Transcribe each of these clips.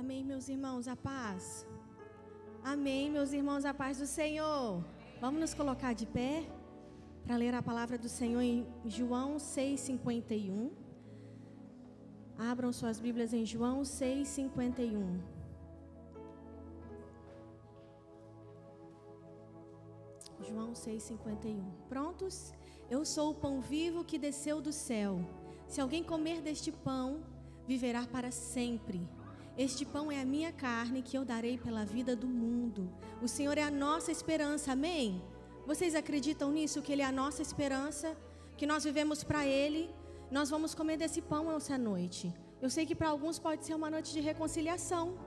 Amém, meus irmãos, a paz. Amém, meus irmãos, a paz do Senhor. Vamos nos colocar de pé para ler a palavra do Senhor em João 6,51. Abram suas Bíblias em João 6,51. João 6,51. Prontos? Eu sou o pão vivo que desceu do céu. Se alguém comer deste pão, viverá para sempre. Este pão é a minha carne que eu darei pela vida do mundo. O Senhor é a nossa esperança, amém? Vocês acreditam nisso, que Ele é a nossa esperança? Que nós vivemos para Ele? Nós vamos comer desse pão essa noite. Eu sei que para alguns pode ser uma noite de reconciliação.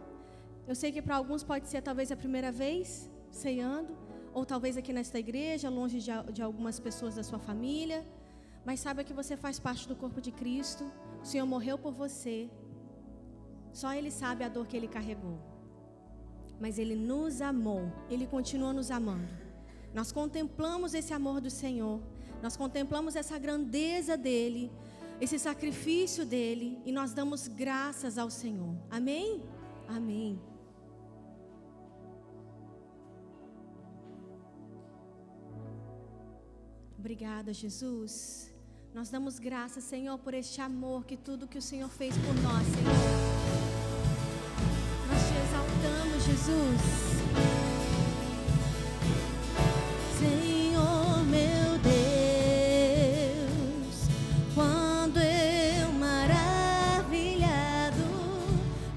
Eu sei que para alguns pode ser talvez a primeira vez ceando, ou talvez aqui nesta igreja, longe de algumas pessoas da sua família. Mas saiba que você faz parte do corpo de Cristo. O Senhor morreu por você. Só Ele sabe a dor que Ele carregou. Mas Ele nos amou. Ele continua nos amando. Nós contemplamos esse amor do Senhor. Nós contemplamos essa grandeza dEle, esse sacrifício dEle, e nós damos graças ao Senhor. Amém? Amém. Obrigada, Jesus. Nós damos graças, Senhor, por este amor, que tudo que o Senhor fez por nós, Senhor. Nós te exaltamos, Jesus. Senhor, meu Deus, quando eu maravilhado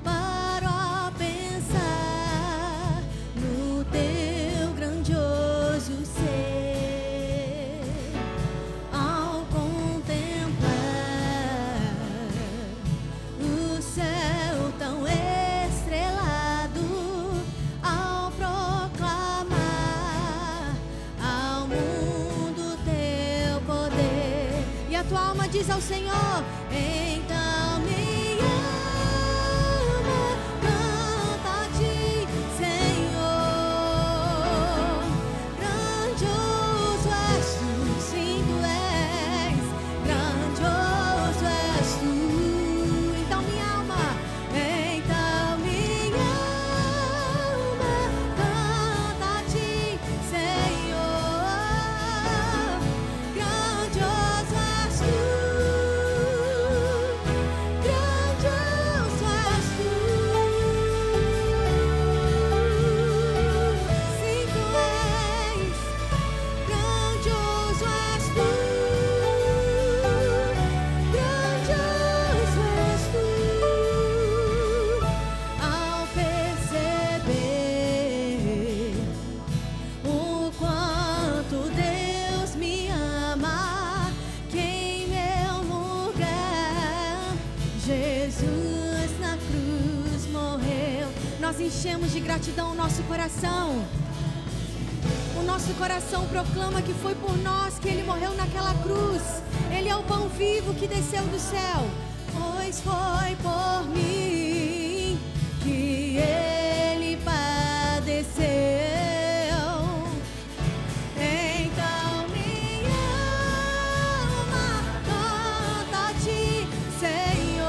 paro a pensar no teu grandioso ser, ao contemplar o céu tão estrelado, ao proclamar ao mundo teu poder, e a tua alma diz ao Senhor: então minha alma canta a ti, Senhor. Grandioso és tu, sim, tu és. Grandioso és tu. Então minha alma canta a ti, Senhor. Grandioso és tu. Grandioso és tu. Sim, tu és. Grandioso és tu. Grandioso és tu. Ao perceber o quanto Deus me ama, que em meu lugar Jesus na cruz morreu. Nós enchemos de gratidão o nosso coração. O nosso coração proclama que foi por nós que Ele morreu naquela cruz. Ele é o pão vivo que desceu do céu. Pois foi por mim que Ele padeceu. Então minha alma canta a ti, Senhor.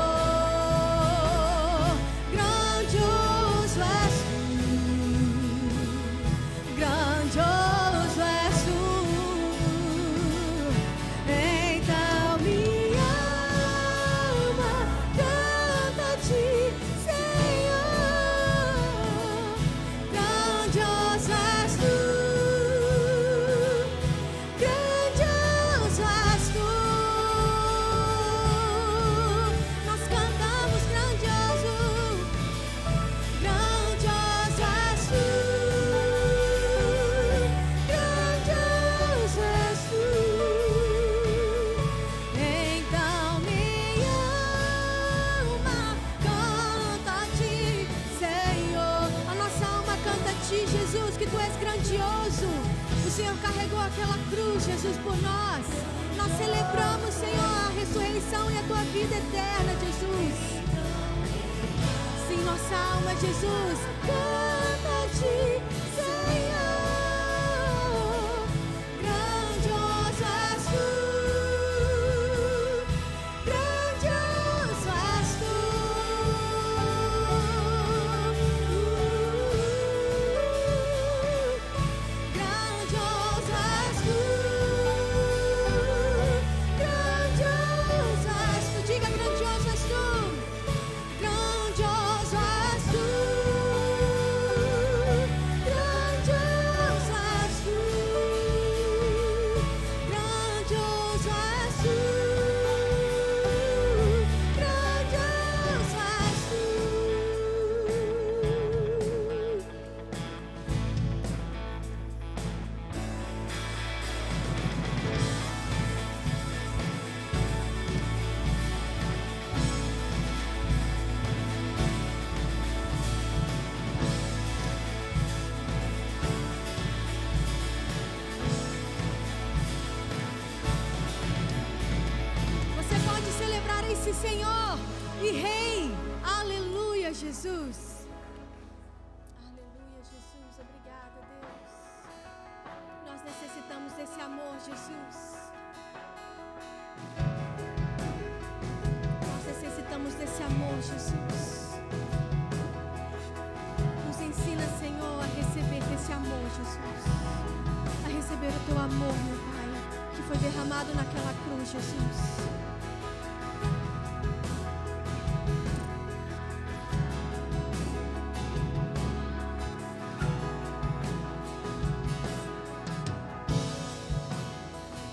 Grandioso és tu. Grandioso és tu. Então minha alma canta a ti, Senhor. Grandioso és tu. Grandioso és tu. Nós cantamos grandioso. Grandioso és tu. Grandioso és tu. Então minha alma canta a ti, Senhor. A nossa alma canta a ti, Jesus, que tu és grandioso. O Senhor carregou aquela cruz, Jesus, por nós. Nós celebramos, Senhor, a ressurreição e a tua vida eterna, Jesus. Sim, nossa alma, Jesus, canta a ti, Senhor. Grandioso és tu. Grandioso és tu. Senhor e Rei. Aleluia, Jesus. Aleluia, Jesus. Obrigada, Deus. Nós necessitamos desse amor, Jesus. Nós necessitamos desse amor, Jesus. Nos ensina, Senhor, a receber desse amor, Jesus. A receber o teu amor, meu Pai, que foi derramado naquela cruz, Jesus.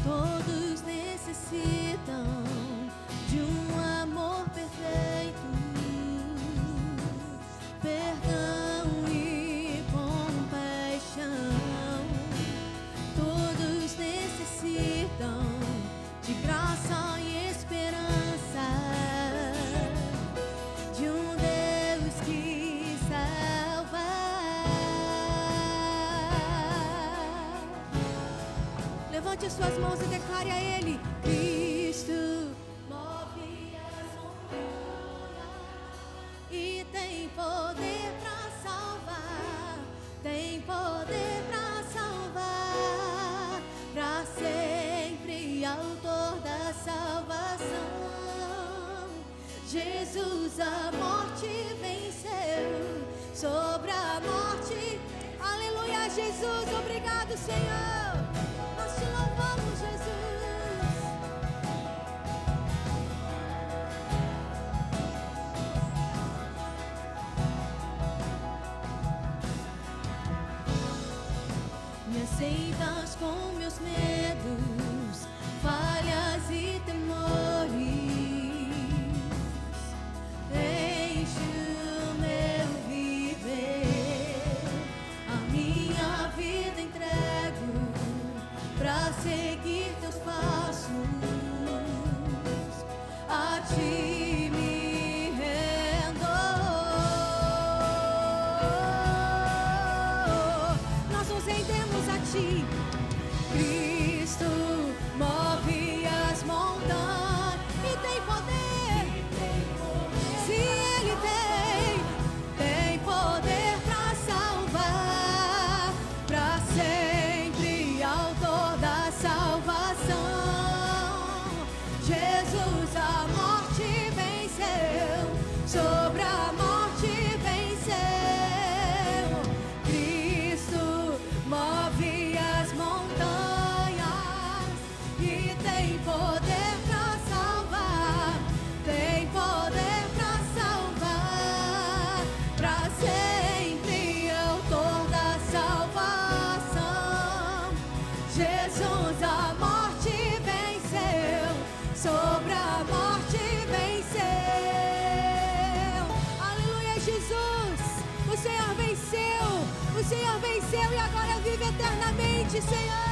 Todos necessitam de um amor perfeito, perdão e compaixão. Todos necessitam de graça e esperança, de um Deus que salva. Levante as suas mãos e declare a Ele: Cristo move as montanhas e tem poder para salvar, tem poder para salvar, para sempre, autor da salvação. Jesus a morte venceu, sobre a morte. Aleluia, Jesus, obrigado, Senhor. Nós te louvamos, Jesus. Me aceitas com meus medos, falhas e temores. Enche o meu viver, a minha vida entrego pra seguir teus passos. A ti me rendo. Nós nos rendemos a ti. Cristo move as montanhas e tem poder. Se Ele tem poder pra salvar, pra sempre, autor da salvação. Jesus a morte venceu, sobre a morte venceu. Cristo move as montanhas e tem poder pra salvar, tem poder pra salvar, pra sempre, autor da salvação. Jesus a morte venceu, sobre a morte venceu. Aleluia, Jesus. O Senhor venceu, o Senhor venceu e agora vive eternamente, Senhor.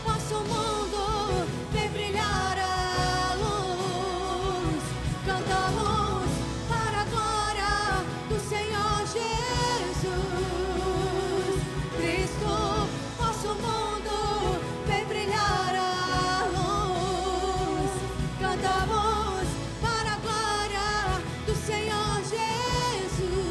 Nosso mundo vê brilhar a luz, cantamos para a glória do Senhor Jesus. Cristo, nosso mundo vê brilhar a luz, cantamos para a glória do Senhor Jesus.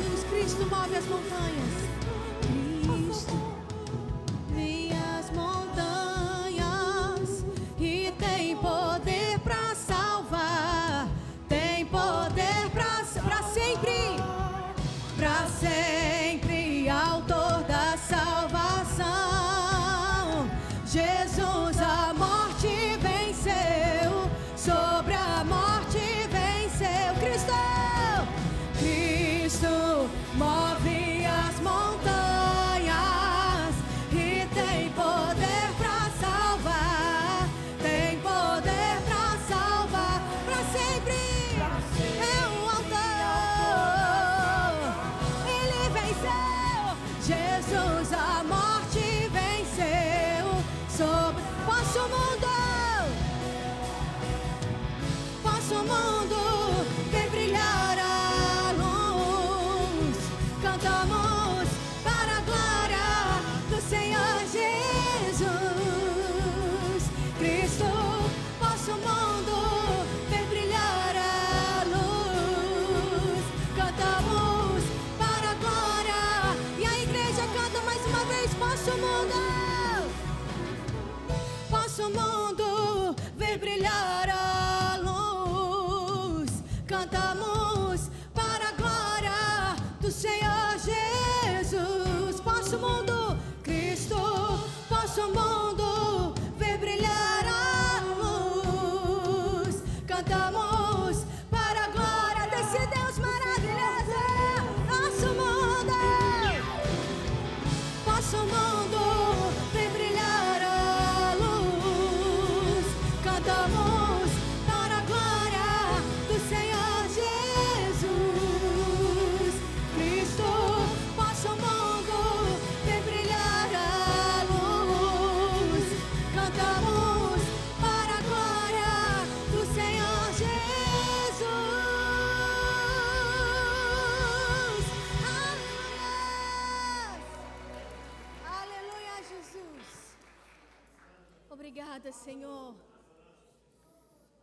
Obrigada, Senhor.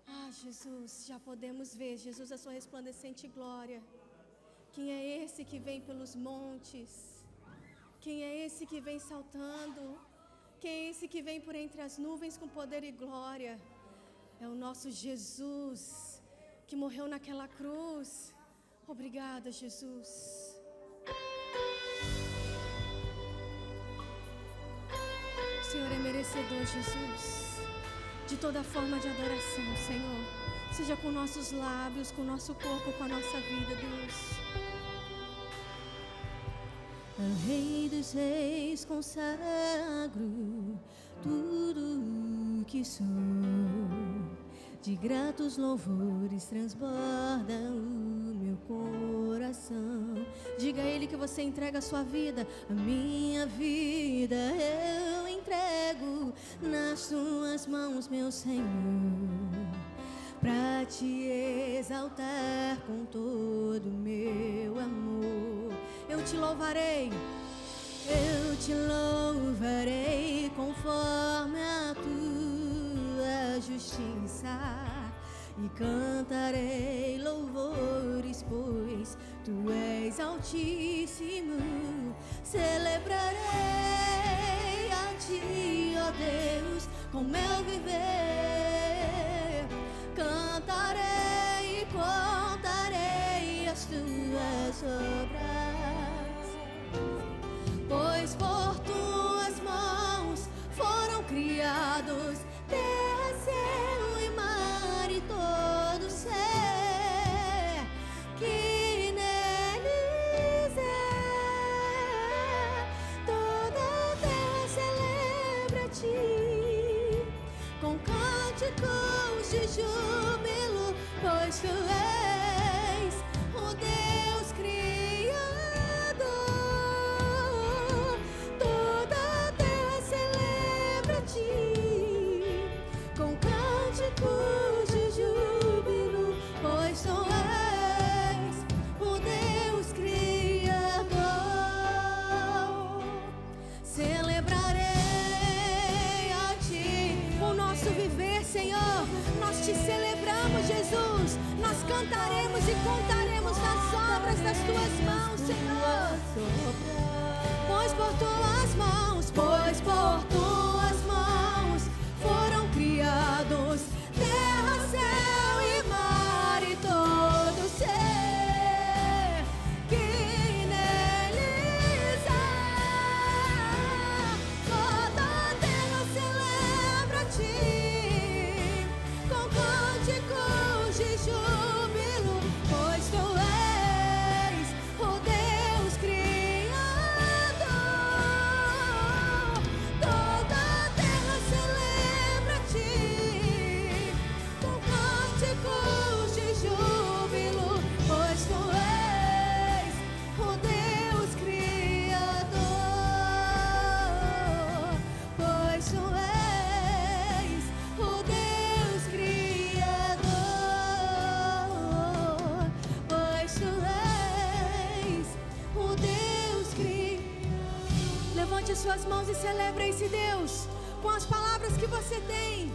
Ah, Jesus, já podemos ver, Jesus, a sua resplandecente glória. Quem é esse que vem pelos montes? Quem é esse que vem saltando? Quem é esse que vem por entre as nuvens com poder e glória? É o nosso Jesus, que morreu naquela cruz. Obrigada, Jesus. O Senhor é merecedor, Jesus, de toda forma de adoração, Senhor. Seja com nossos lábios, com o nosso corpo, com a nossa vida, Deus. Ao Rei dos Reis consagro tudo que sou. De gratos louvores transborda o meu coração. Diga a Ele que você entrega a sua vida. A minha vida eu entrego nas tuas mãos, meu Senhor, pra te exaltar com todo o meu amor. Eu te louvarei conforme a tua justiça, e cantarei louvores, pois tu és altíssimo. Celebrarei a ti, ó Deus, com meu viver. Cantarei e contarei as tuas obras, pois por tuas mãos foram criados terra, céu e mar e todo ser que neles é. Toda a terra celebra a ti com cânticos de júbilo, pois tu és o Deus Criador. Toda a terra celebra a ti com cânticos de júbilo, pois tu és o Deus Criador. Celebrarei a ti o nosso viver, Senhor. Nós te celebramos, Jesus. Nós cantaremos e contaremos das obras das tuas mãos, Senhor. Pois por tuas mãos foram criados terra, céu e mar e todo ser que neles há. Toda a terra celebra a ti com cânticos de júbilo, pois tu és o Deus Criador. Toda a terra celebra a ti com cânticos de júbilo, pois tu és o Deus Criador. Pois tu és o Deus Criador. Pois tu és o Deus Criador. Levante as suas mãos e celebre esse Deus com as palavras que você tem.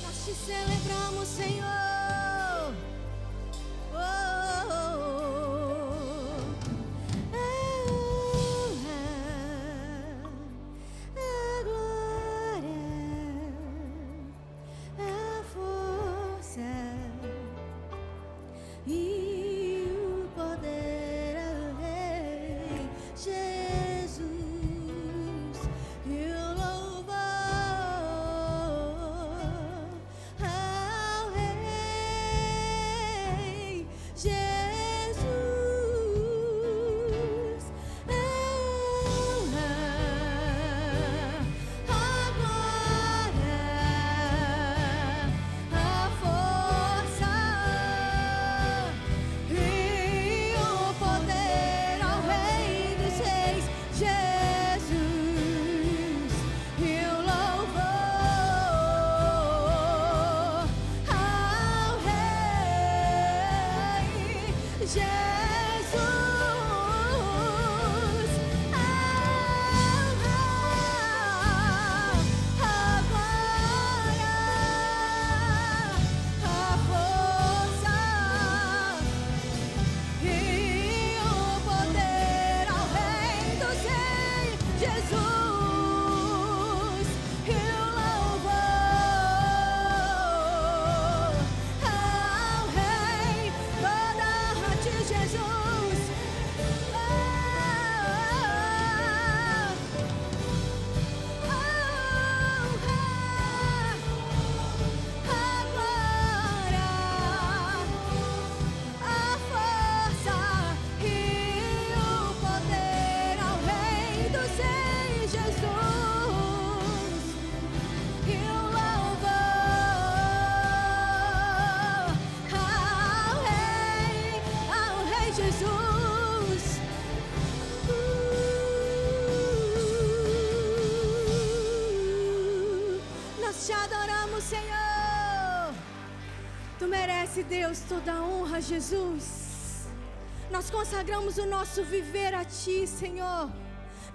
Nós te celebramos, Senhor. Oh, oh, oh. A glória, a força e o poder ao Rei Jesus, e o louvor ao Rei Senhor. Tu mereces, Deus, toda a honra, Jesus. Nós consagramos o nosso viver a Ti, Senhor.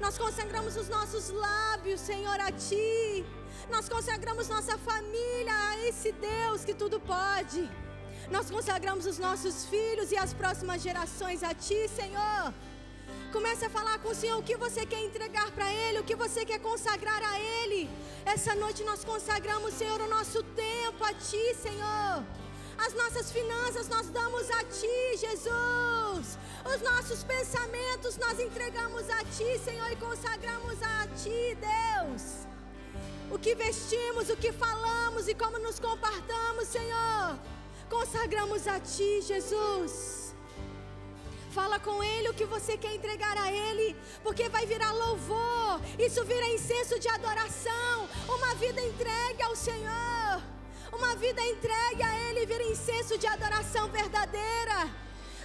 Nós consagramos os nossos lábios, Senhor, a Ti. Nós consagramos nossa família a esse Deus que tudo pode. Nós consagramos os nossos filhos e as próximas gerações a Ti, Senhor. Comece a falar com o Senhor o que você quer entregar para Ele, o que você quer consagrar a Ele. Essa noite nós consagramos, Senhor, o nosso tempo a Ti, Senhor. As nossas finanças nós damos a Ti, Jesus. Os nossos pensamentos nós entregamos a Ti, Senhor, e consagramos a Ti, Deus. O que vestimos, o que falamos e como nos comportamos, Senhor, consagramos a Ti, Jesus. Fala com Ele o que você quer entregar a Ele, porque vai virar louvor. Isso vira incenso de adoração. Uma vida entregue ao Senhor, uma vida entregue a Ele vira incenso de adoração verdadeira.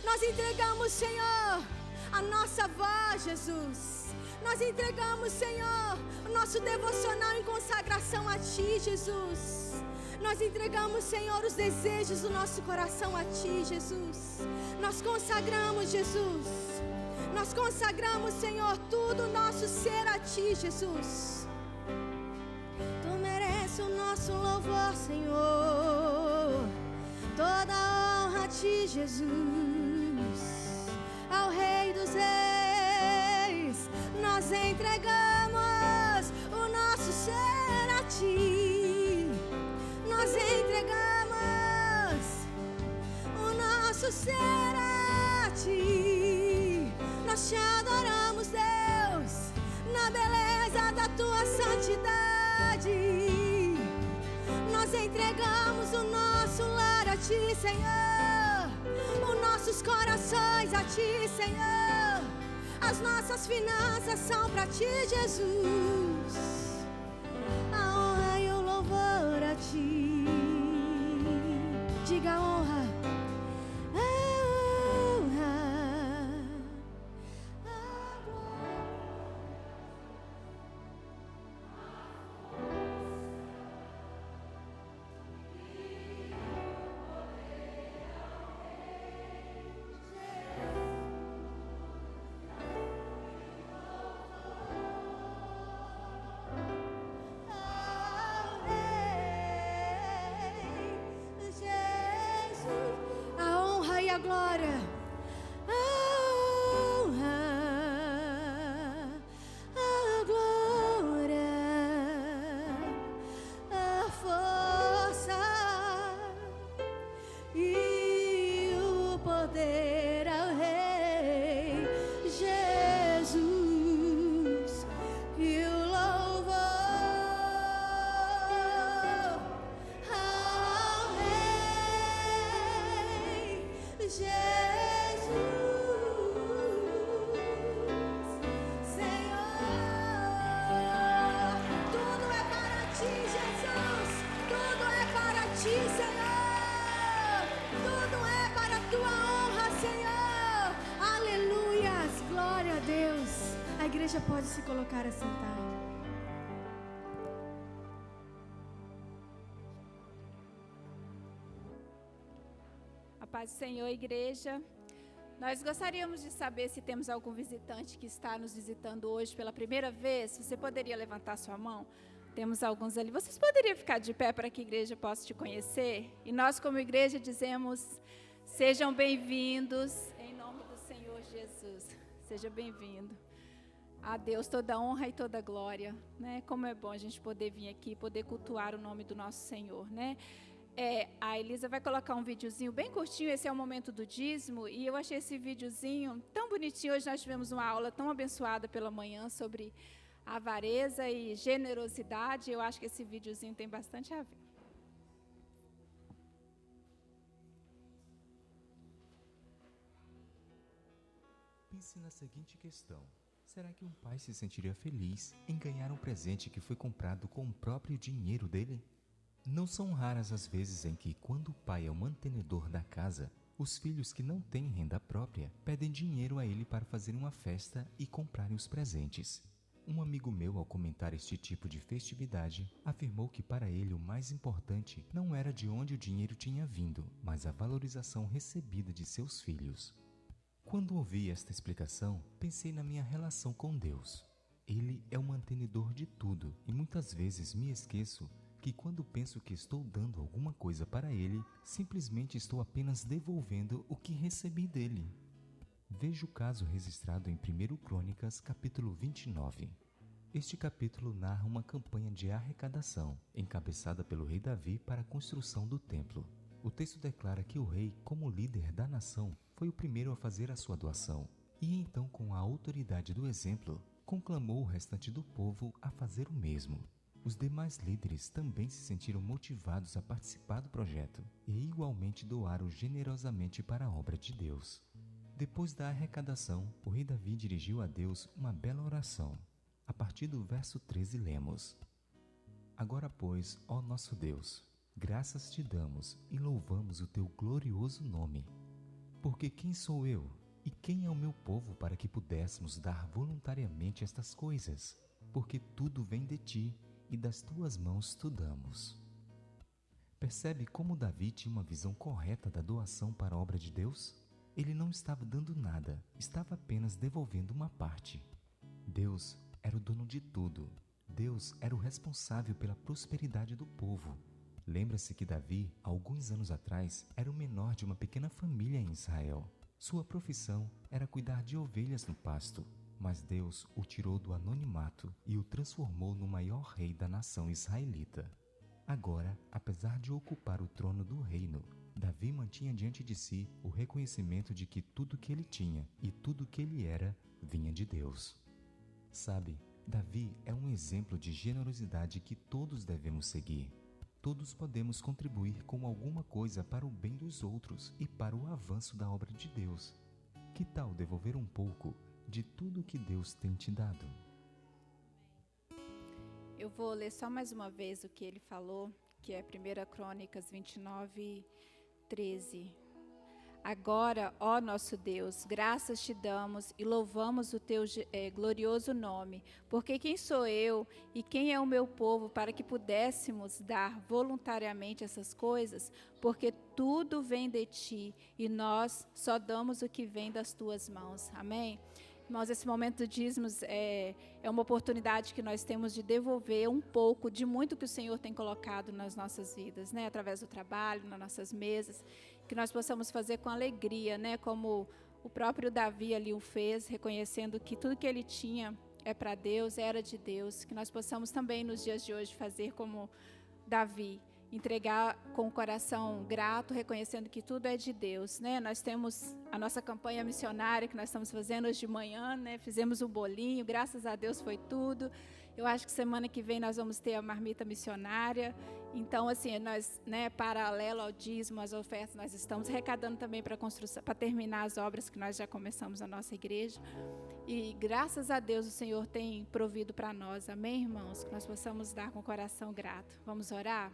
Nós entregamos, Senhor, a nossa voz, Jesus. Nós entregamos, Senhor, o nosso devocional em consagração a Ti, Jesus. Nós entregamos, Senhor, os desejos do nosso coração a Ti, Jesus. Nós consagramos, Jesus. Nós consagramos, Senhor, tudo o nosso ser a Ti, Jesus. Tu mereces o nosso louvor, Senhor. Toda a honra a Ti, Jesus. Ao Rei dos Reis, nós entregamos o nosso ser a Ti. Nós entregamos o nosso ser a Ti. Nós Te adoramos, Deus, na beleza da Tua santidade. Nós entregamos o nosso lar a Ti, Senhor. Os nossos corações a Ti, Senhor. As nossas finanças são para Ti, Jesus. A honra e o louvor a Ti. Diga a honra. A honra. A glória. A glória, a honra, a glória, a força e o poder ao Rei Jesus e o louvor ao Rei Jesus, Senhor. Tudo é para Ti, Jesus. Tudo é para Ti, Senhor. Tudo é para a Tua honra, Senhor. Aleluias, glória a Deus. A igreja pode se colocar a sentar. Paz do Senhor, igreja. Nós gostaríamos de saber se temos algum visitante que está nos visitando hoje pela primeira vez. Você poderia levantar sua mão? Temos alguns ali. Vocês poderiam ficar de pé para que a igreja possa te conhecer? E nós, como igreja, dizemos: sejam bem-vindos em nome do Senhor Jesus. Seja bem-vindo. A Deus toda honra e toda glória, né? Como é bom a gente poder vir aqui, poder cultuar o nome do nosso Senhor, né? A Elisa vai colocar um videozinho bem curtinho. Esse é o momento do dízimo, e eu achei esse videozinho tão bonitinho. Hoje nós tivemos uma aula tão abençoada pela manhã sobre avareza e generosidade. Eu acho que esse videozinho tem bastante a ver. Pense na seguinte questão: será que um pai se sentiria feliz em ganhar um presente que foi comprado com o próprio dinheiro dele? Não são raras as vezes em que, quando o pai é o mantenedor da casa, os filhos que não têm renda própria pedem dinheiro a ele para fazer uma festa e comprarem os presentes. Um amigo meu, ao comentar este tipo de festividade, afirmou que para ele o mais importante não era de onde o dinheiro tinha vindo, mas a valorização recebida de seus filhos. Quando ouvi esta explicação, pensei na minha relação com Deus. Ele é o mantenedor de tudo e muitas vezes me esqueço que quando penso que estou dando alguma coisa para Ele, simplesmente estou apenas devolvendo o que recebi dele. Veja o caso registrado em 1 Crônicas, capítulo 29. Este capítulo narra uma campanha de arrecadação, encabeçada pelo rei Davi para a construção do templo. O texto declara que o rei, como líder da nação, foi o primeiro a fazer a sua doação, e então, com a autoridade do exemplo, conclamou o restante do povo a fazer o mesmo. Os demais líderes também se sentiram motivados a participar do projeto e igualmente doaram generosamente para a obra de Deus. Depois da arrecadação, o rei Davi dirigiu a Deus uma bela oração. A partir do verso 13 lemos: Agora, pois, ó nosso Deus, graças te damos e louvamos o teu glorioso nome. Porque quem sou eu e quem é o meu povo para que pudéssemos dar voluntariamente estas coisas? Porque tudo vem de ti e das tuas mãos tu damos. Percebe como Davi tinha uma visão correta da doação para a obra de Deus? Ele não estava dando nada, estava apenas devolvendo uma parte. Deus era o dono de tudo. Deus era o responsável pela prosperidade do povo. Lembra-se que Davi, há alguns anos atrás, era o menor de uma pequena família em Israel. Sua profissão era cuidar de ovelhas no pasto, mas Deus o tirou do anonimato e o transformou no maior rei da nação israelita. Agora, apesar de ocupar o trono do reino, Davi mantinha diante de si o reconhecimento de que tudo que ele tinha e tudo que ele era vinha de Deus. Sabe, Davi é um exemplo de generosidade que todos devemos seguir. Todos podemos contribuir com alguma coisa para o bem dos outros e para o avanço da obra de Deus. Que tal devolver um pouco de tudo que Deus tem te dado? Eu vou ler só mais uma vez o que ele falou, que é 1 Crônicas 29, 13. Agora, ó nosso Deus, graças te damos e louvamos o teu glorioso nome, porque quem sou eu e quem é o meu povo para que pudéssemos dar voluntariamente essas coisas? Porque tudo vem de ti e nós só damos o que vem das tuas mãos. Amém? Irmãos, esse momento do dízimos é uma oportunidade que nós temos de devolver um pouco de muito que o Senhor tem colocado nas nossas vidas, né? Através do trabalho, nas nossas mesas, que nós possamos fazer com alegria, né? Como o próprio Davi ali o fez, reconhecendo que tudo que ele tinha é para Deus, era de Deus, que nós possamos também nos dias de hoje fazer como Davi, entregar com o coração grato, reconhecendo que tudo é de Deus, né? Nós temos a nossa campanha missionária que nós estamos fazendo hoje de manhã, né? Fizemos um bolinho, graças a Deus foi tudo. Eu acho que semana que vem nós vamos ter a marmita missionária. Então, assim, nós, né, paralelo ao dízimo, as ofertas, nós estamos arrecadando também para construção, para terminar as obras que nós já começamos na nossa igreja. E graças a Deus o Senhor tem provido para nós, amém, irmãos? Que nós possamos dar com o coração grato. Vamos orar?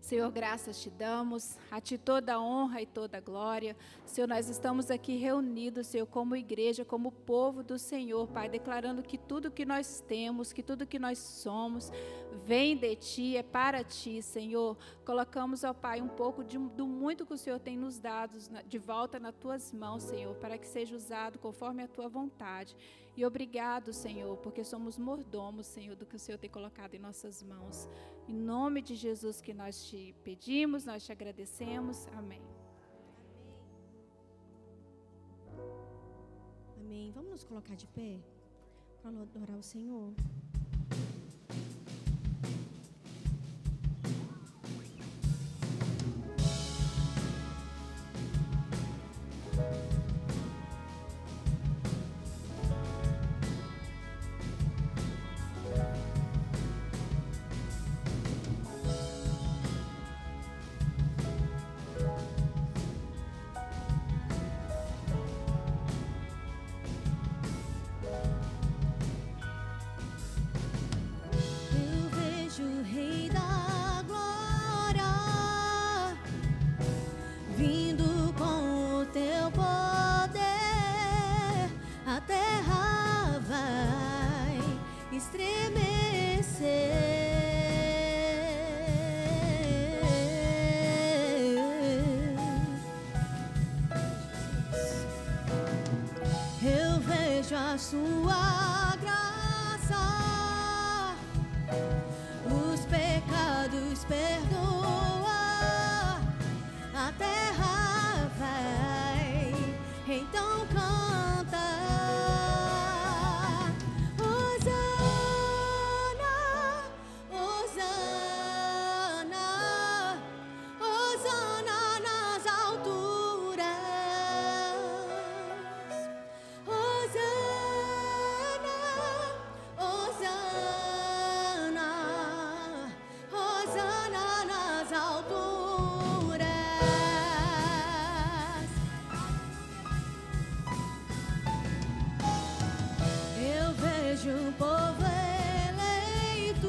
Senhor, graças te damos, a ti toda a honra e toda a glória. Senhor, nós estamos aqui reunidos, Senhor, como igreja, como povo do Senhor, Pai, declarando que tudo que nós temos, que tudo que nós somos, vem de ti, é para ti, Senhor. Colocamos, ó Pai, um pouco do muito que o Senhor tem nos dado de volta nas tuas mãos, Senhor, para que seja usado conforme a tua vontade. E obrigado, Senhor, porque somos mordomos, Senhor, do que o Senhor tem colocado em nossas mãos. Em nome de Jesus que nós te pedimos, nós te agradecemos. Amém. Amém. Vamos nos colocar de pé para adorar o Senhor. na sua graça, os pecados perdoa, a terra vai, então canta, Hosana, Hosana, Hosana nas alturas, Hosana, Hosana, Hosana nas alturas. Eu vejo um povo eleito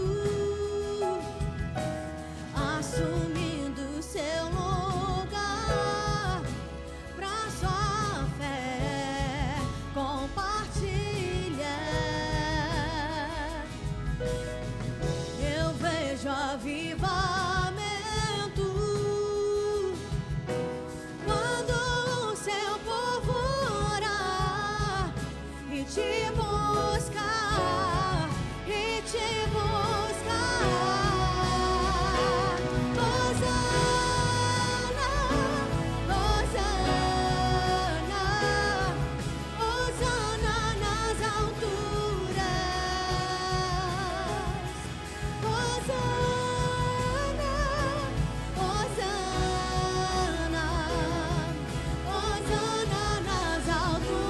assumindo seu lugar pra sua fé compartilhar. Eu vejo avivamento quando o seu povo orar e te buscar, e te buscar. Hosana, Hosana, Hosana nas alturas. Hosana, Hosana, Hosana nas alturas.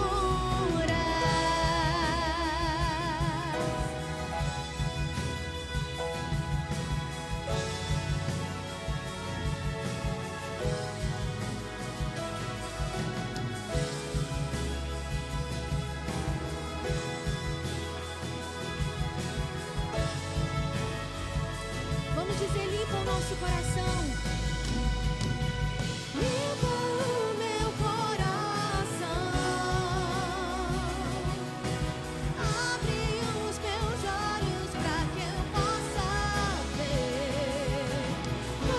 Vamos dizer, limpa o nosso coração. Limpa o meu coração. Abre os meus olhos para que eu possa ver o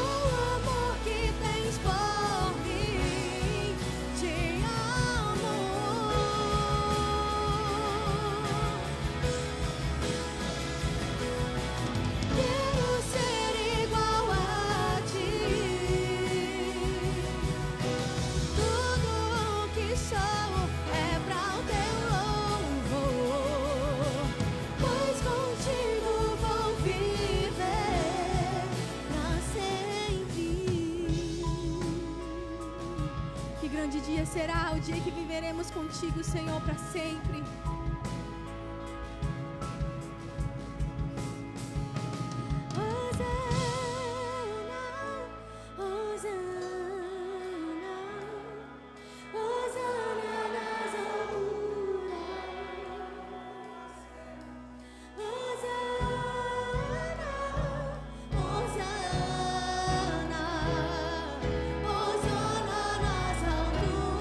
amor que tens por mim. Te amo. Quero ser igual a ti. Tudo o que sou é pra o teu louvor, pois contigo vou viver pra sempre. Que grande dia será o dia que viveremos contigo, Senhor, pra sempre. Hosana, Hosana, Hosana nas alturas. Hosana, Hosana, Hosana nas alturas.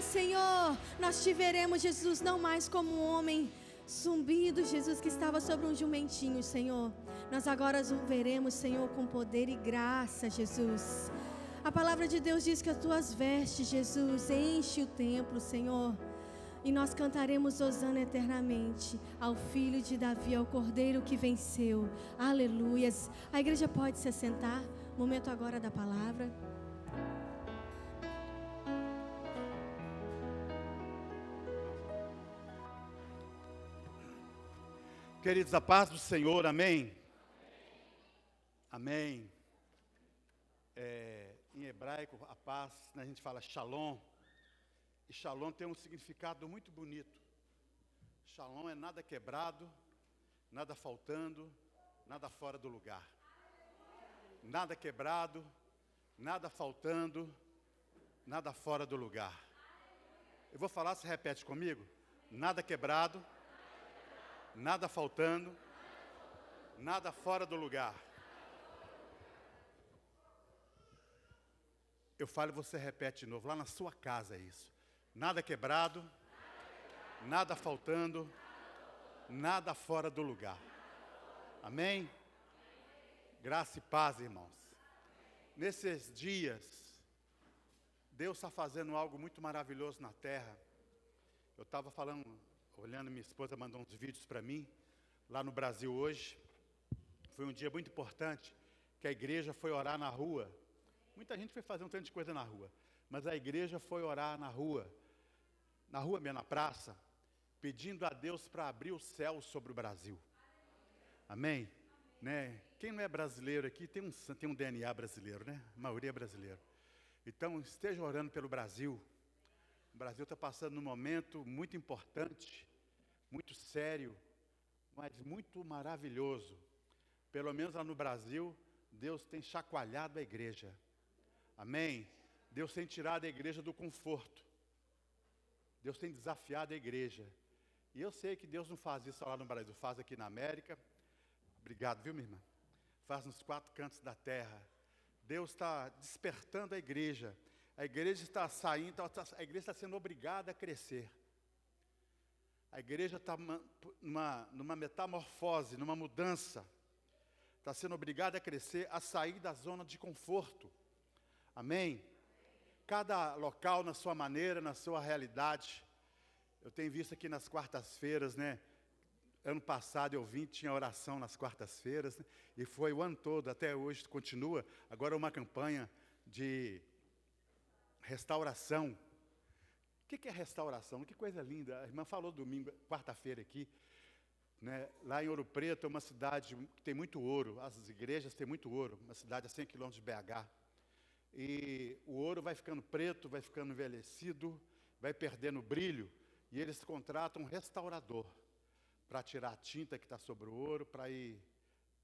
Senhor, nós te veremos, Jesus, não mais como um homem zumbido, Jesus, que estava sobre um jumentinho, Senhor. Nós agora o veremos, Senhor, com poder e graça, Jesus. A palavra de Deus diz que as tuas vestes, Jesus, enche o templo, Senhor. E nós cantaremos hosana eternamente ao Filho de Davi, ao Cordeiro que venceu. Aleluias. A igreja pode se assentar. Momento agora da palavra. Queridos, a paz do Senhor, amém? Amém. Em hebraico, a paz, a gente fala shalom. E shalom tem um significado muito bonito. Shalom é nada quebrado, nada faltando, nada fora do lugar. Nada quebrado, nada faltando, nada fora do lugar. Eu vou falar, se repete comigo. Nada quebrado, nada faltando, nada fora do lugar. Eu falo e você repete de novo, lá na sua casa é isso. Nada quebrado, nada faltando, nada fora do lugar. Amém? Graça e paz, irmãos. Nesses dias, Deus está fazendo algo muito maravilhoso na terra. Eu estava falando, olhando, minha esposa mandou uns vídeos para mim, lá no Brasil hoje. Foi um dia muito importante, que a igreja foi orar na rua. Muita gente foi fazer um tanto de coisa na rua, mas a igreja foi orar na rua mesmo, na praça, pedindo a Deus para abrir o céu sobre o Brasil. Amém? Né? Quem não é brasileiro aqui tem um DNA brasileiro, né? A maioria é brasileiro. Então, esteja orando pelo Brasil. O Brasil está passando num momento muito importante, muito sério, mas muito maravilhoso. Pelo menos lá no Brasil, Deus tem chacoalhado a igreja. Amém? Deus tem tirado a igreja do conforto. Deus tem desafiado a igreja. E eu sei que Deus não faz isso só lá no Brasil, faz aqui na América. Obrigado, viu, minha irmã? Faz nos 4 cantos da terra. Deus está despertando a igreja. A igreja está saindo, a igreja está sendo obrigada a crescer. A igreja está numa metamorfose, numa mudança. Está sendo obrigada a crescer, a sair da zona de conforto. Amém? Cada local na sua maneira, na sua realidade. Eu tenho visto aqui nas quartas-feiras, né? Ano passado eu vim, tinha oração nas quartas-feiras, né? E foi o ano todo, até hoje continua. Agora uma campanha de restauração. O que é restauração? Que coisa linda. A irmã falou domingo, quarta-feira aqui, né? Lá em Ouro Preto é uma cidade que tem muito ouro. As igrejas têm muito ouro. Uma cidade a 100 quilômetros de BH. E o ouro vai ficando preto, vai ficando envelhecido, vai perdendo brilho. E eles contratam um restaurador para tirar a tinta que está sobre o ouro, para ir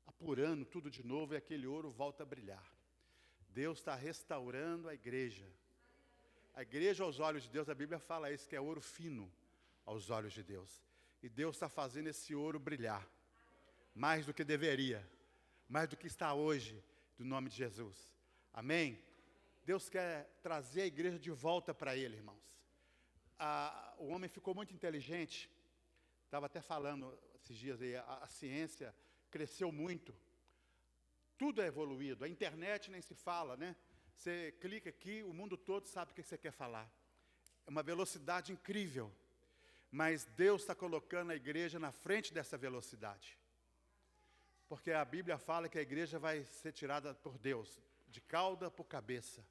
apurando tudo de novo e aquele ouro volta a brilhar. Deus está restaurando a igreja. A igreja aos olhos de Deus, a Bíblia fala isso, que é ouro fino aos olhos de Deus. E Deus está fazendo esse ouro brilhar, mais do que deveria, mais do que está hoje, do nome de Jesus. Amém? Deus quer trazer a igreja de volta para Ele, irmãos. O homem ficou muito inteligente, estava até falando esses dias aí, a ciência cresceu muito, tudo é evoluído, a internet nem se fala, né? Você clica aqui, o mundo todo sabe o que você quer falar. É uma velocidade incrível, mas Deus está colocando a igreja na frente dessa velocidade. Porque a Bíblia fala que a igreja vai ser tirada por Deus, de cauda por cabeça.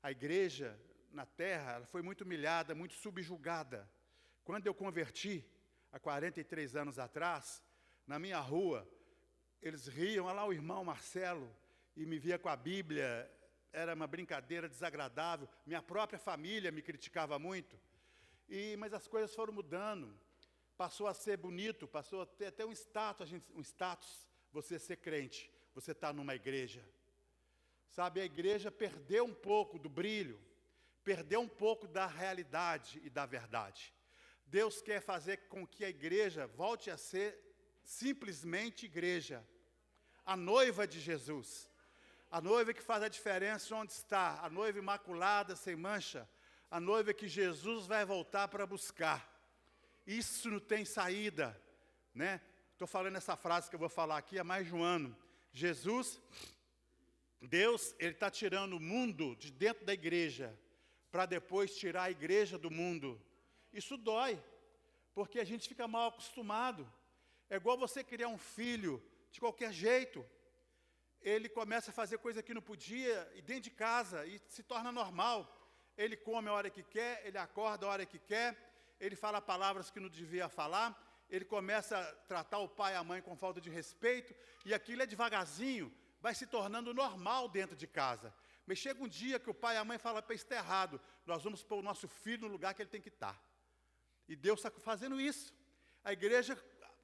A igreja na terra ela foi muito humilhada, muito subjugada. Quando eu converti, há 43 anos atrás, na minha rua, eles riam, olha lá o irmão Marcelo, e me via com a Bíblia, era uma brincadeira desagradável. Minha própria família me criticava muito. Mas as coisas foram mudando, passou a ser bonito, passou a ter até um status, você ser crente, você está numa igreja. Sabe, a igreja perdeu um pouco do brilho, perdeu um pouco da realidade e da verdade. Deus quer fazer com que a igreja volte a ser simplesmente igreja, a noiva de Jesus, a noiva que faz a diferença onde está, a noiva imaculada, sem mancha, a noiva que Jesus vai voltar para buscar. Isso não tem saída, né? Estou falando essa frase que eu vou falar aqui há mais de um ano. Deus, Ele está tirando o mundo de dentro da igreja, para depois tirar a igreja do mundo. Isso dói, porque a gente fica mal acostumado. É igual você criar um filho de qualquer jeito. Ele começa a fazer coisa que não podia, e dentro de casa, e se torna normal. Ele come a hora que quer, ele acorda a hora que quer, ele fala palavras que não devia falar, ele começa a tratar o pai e a mãe com falta de respeito, e aquilo é devagarzinho, vai se tornando normal dentro de casa. Mas chega um dia que o pai e a mãe falam, para isso está errado, nós vamos pôr o nosso filho no lugar que ele tem que estar. E Deus está fazendo isso. A igreja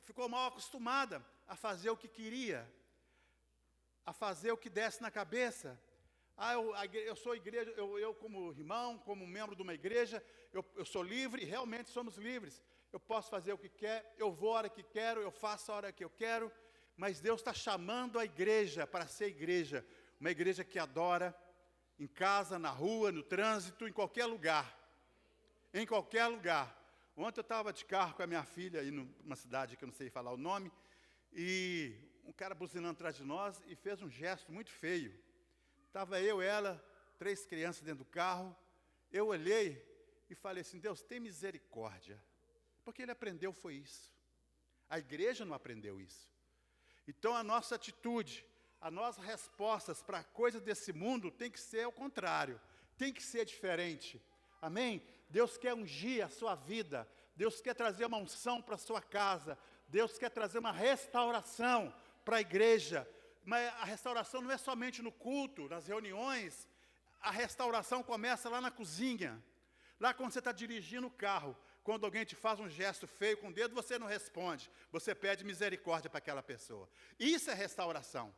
ficou mal acostumada a fazer o que queria, a fazer o que desce na cabeça. Eu sou igreja, eu como irmão, como membro de uma igreja, eu sou livre, e realmente somos livres. Eu posso fazer o que quero, eu vou a hora que quero, eu faço a hora que eu quero, mas Deus está chamando a igreja para ser igreja, uma igreja que adora, em casa, na rua, no trânsito, em qualquer lugar. Em qualquer lugar. Ontem eu estava de carro com a minha filha, aí numa cidade que eu não sei falar o nome, e um cara buzinando atrás de nós e fez um gesto muito feio. Estava eu, ela, 3 crianças dentro do carro. Eu olhei e falei assim, Deus, tem misericórdia. Porque ele aprendeu foi isso. A igreja não aprendeu isso. Então a nossa atitude, as nossas respostas para coisas desse mundo tem que ser ao contrário. Tem que ser diferente. Amém? Deus quer ungir a sua vida. Deus quer trazer uma unção para a sua casa. Deus quer trazer uma restauração para a igreja. Mas a restauração não é somente no culto, nas reuniões. A restauração começa lá na cozinha. Lá quando você está dirigindo o carro. Quando alguém te faz um gesto feio com o dedo, você não responde. Você pede misericórdia para aquela pessoa. Isso é restauração.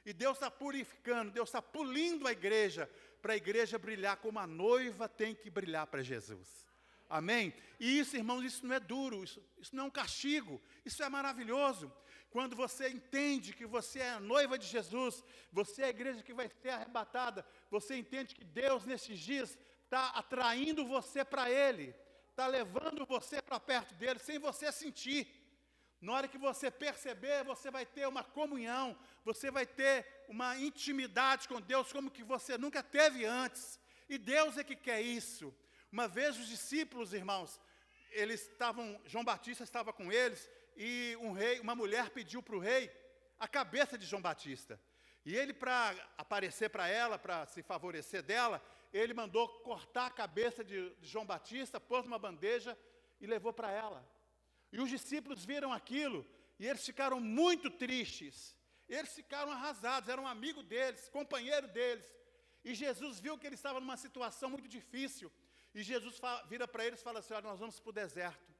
E Deus está purificando, Deus está polindo a igreja, para a igreja brilhar como a noiva tem que brilhar para Jesus. Amém? E isso, irmãos, isso não é duro, isso não é um castigo, isso é maravilhoso. Quando você entende que você é a noiva de Jesus, você é a igreja que vai ser arrebatada, você entende que Deus, nesses dias, está atraindo você para Ele, está levando você para perto dEle, sem você sentir. Na hora que você perceber, você vai ter uma comunhão, você vai ter uma intimidade com Deus como que você nunca teve antes. E Deus é que quer isso. Uma vez os discípulos, irmãos, João Batista estava com eles, e uma mulher pediu para o rei a cabeça de João Batista. E ele, para aparecer para ela, para se favorecer dela, ele mandou cortar a cabeça de João Batista, pôs numa bandeja e levou para ela. E os discípulos viram aquilo, e eles ficaram muito tristes. Eles ficaram arrasados, era um amigo deles, companheiro deles. E Jesus viu que ele estava numa situação muito difícil. E Jesus vira para eles e fala assim, olha, nós vamos para o deserto.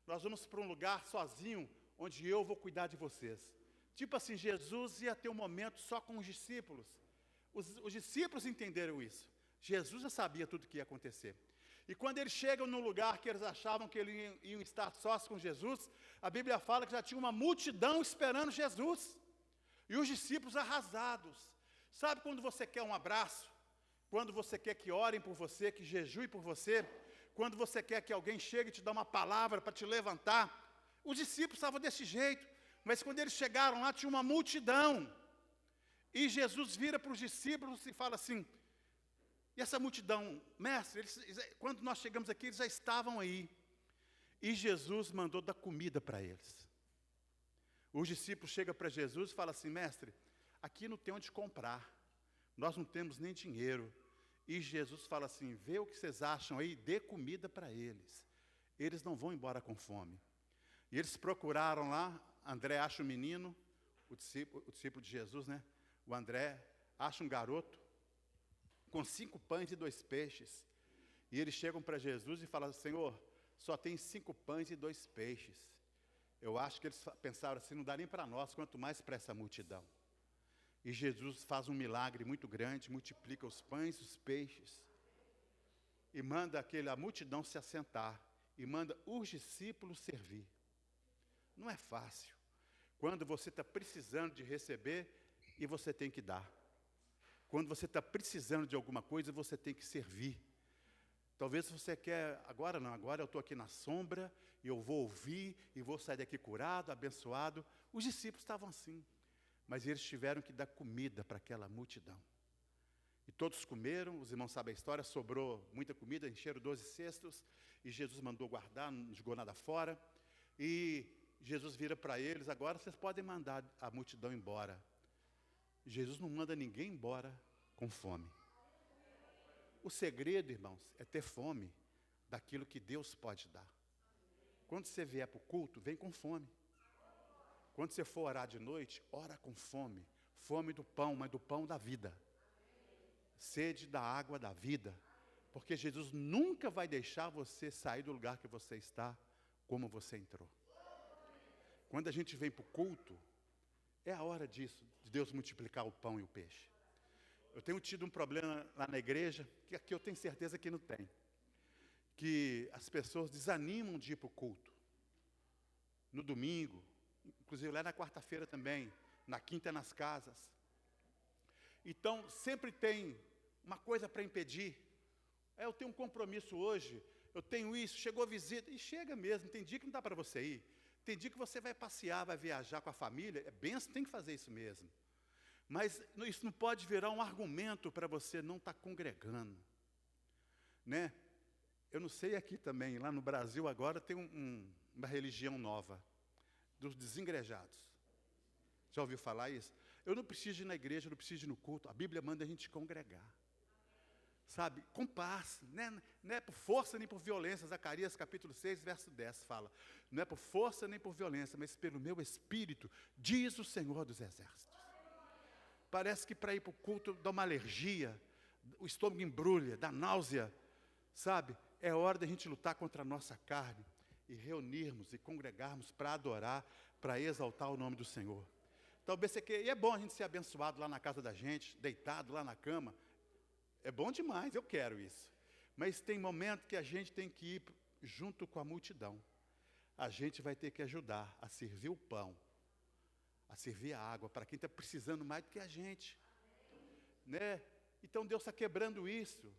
Nós vamos para um lugar sozinho, onde eu vou cuidar de vocês. Tipo assim, Jesus ia ter um momento só com os discípulos. Os discípulos entenderam isso. Jesus já sabia tudo o que ia acontecer. E quando eles chegam num lugar que eles achavam que eles iam estar sós com Jesus, a Bíblia fala que já tinha uma multidão esperando Jesus. E os discípulos arrasados. Sabe quando você quer um abraço? Quando você quer que orem por você, que jejuem por você? Quando você quer que alguém chegue e te dê uma palavra para te levantar? Os discípulos estavam desse jeito. Mas quando eles chegaram lá, tinha uma multidão. E Jesus vira para os discípulos e fala assim, e essa multidão, mestre, quando nós chegamos aqui, eles já estavam aí. E Jesus mandou dar comida para eles. Os discípulos chegam para Jesus e falam assim, mestre, aqui não tem onde comprar. Nós não temos nem dinheiro. E Jesus fala assim, vê o que vocês acham aí, dê comida para eles. Eles não vão embora com fome. E eles procuraram lá, André acha um menino, o discípulo de Jesus, né? O André acha um garoto, com 5 pães e 2 peixes. E eles chegam para Jesus e falam, Senhor, só tem 5 pães e 2 peixes. Eu acho que eles pensaram assim, não dá nem para nós, quanto mais para essa multidão. E Jesus faz um milagre muito grande, multiplica os pães e os peixes. E manda a multidão se assentar. E manda os discípulos servir. Não é fácil. Quando você está precisando de receber e você tem que dar. Quando você está precisando de alguma coisa, você tem que servir. Talvez você quer, agora não, agora eu estou aqui na sombra, e eu vou ouvir, e vou sair daqui curado, abençoado. Os discípulos estavam assim, mas eles tiveram que dar comida para aquela multidão. E todos comeram, os irmãos sabem a história, sobrou muita comida, encheram 12 cestos, e Jesus mandou guardar, não jogou nada fora. E Jesus vira para eles, agora vocês podem mandar a multidão embora. Jesus não manda ninguém embora com fome. O segredo, irmãos, é ter fome daquilo que Deus pode dar. Quando você vier para o culto, vem com fome. Quando você for orar de noite, ora com fome. Fome do pão, mas do pão da vida. Sede da água da vida. Porque Jesus nunca vai deixar você sair do lugar que você está como você entrou. Quando a gente vem para o culto, é a hora disso, de Deus multiplicar o pão e o peixe. Eu tenho tido um problema lá na igreja, que aqui eu tenho certeza que não tem. Que as pessoas desanimam de ir para o culto. No domingo, inclusive lá na quarta-feira também, na quinta nas casas. Então, sempre tem uma coisa para impedir. Eu tenho um compromisso hoje, eu tenho isso, chegou a visita, e chega mesmo, tem dia que não dá para você ir. Tem dia que você vai passear, vai viajar com a família, é benção, tem que fazer isso mesmo. Mas isso não pode virar um argumento para você não estar congregando. Né? Eu não sei aqui também, lá no Brasil agora tem uma religião nova, dos desengrejados. Já ouviu falar isso? Eu não preciso ir na igreja, eu não preciso ir no culto, a Bíblia manda a gente congregar. Sabe, com paz, não é por força nem por violência. Zacarias capítulo 6, verso 10 fala, não é por força nem por violência, mas pelo meu espírito, diz o Senhor dos Exércitos. Parece que para ir para o culto dá uma alergia, o estômago embrulha, dá náusea, sabe? É hora da gente lutar contra a nossa carne e reunirmos e congregarmos para adorar, para exaltar o nome do Senhor. Talvez você queira, e é bom a gente ser abençoado lá na casa da gente, deitado lá na cama. É bom demais, eu quero isso. Mas tem momento que a gente tem que ir junto com a multidão. A gente vai ter que ajudar a servir o pão, a servir a água, para quem está precisando mais do que a gente. Né? Então Deus está quebrando isso.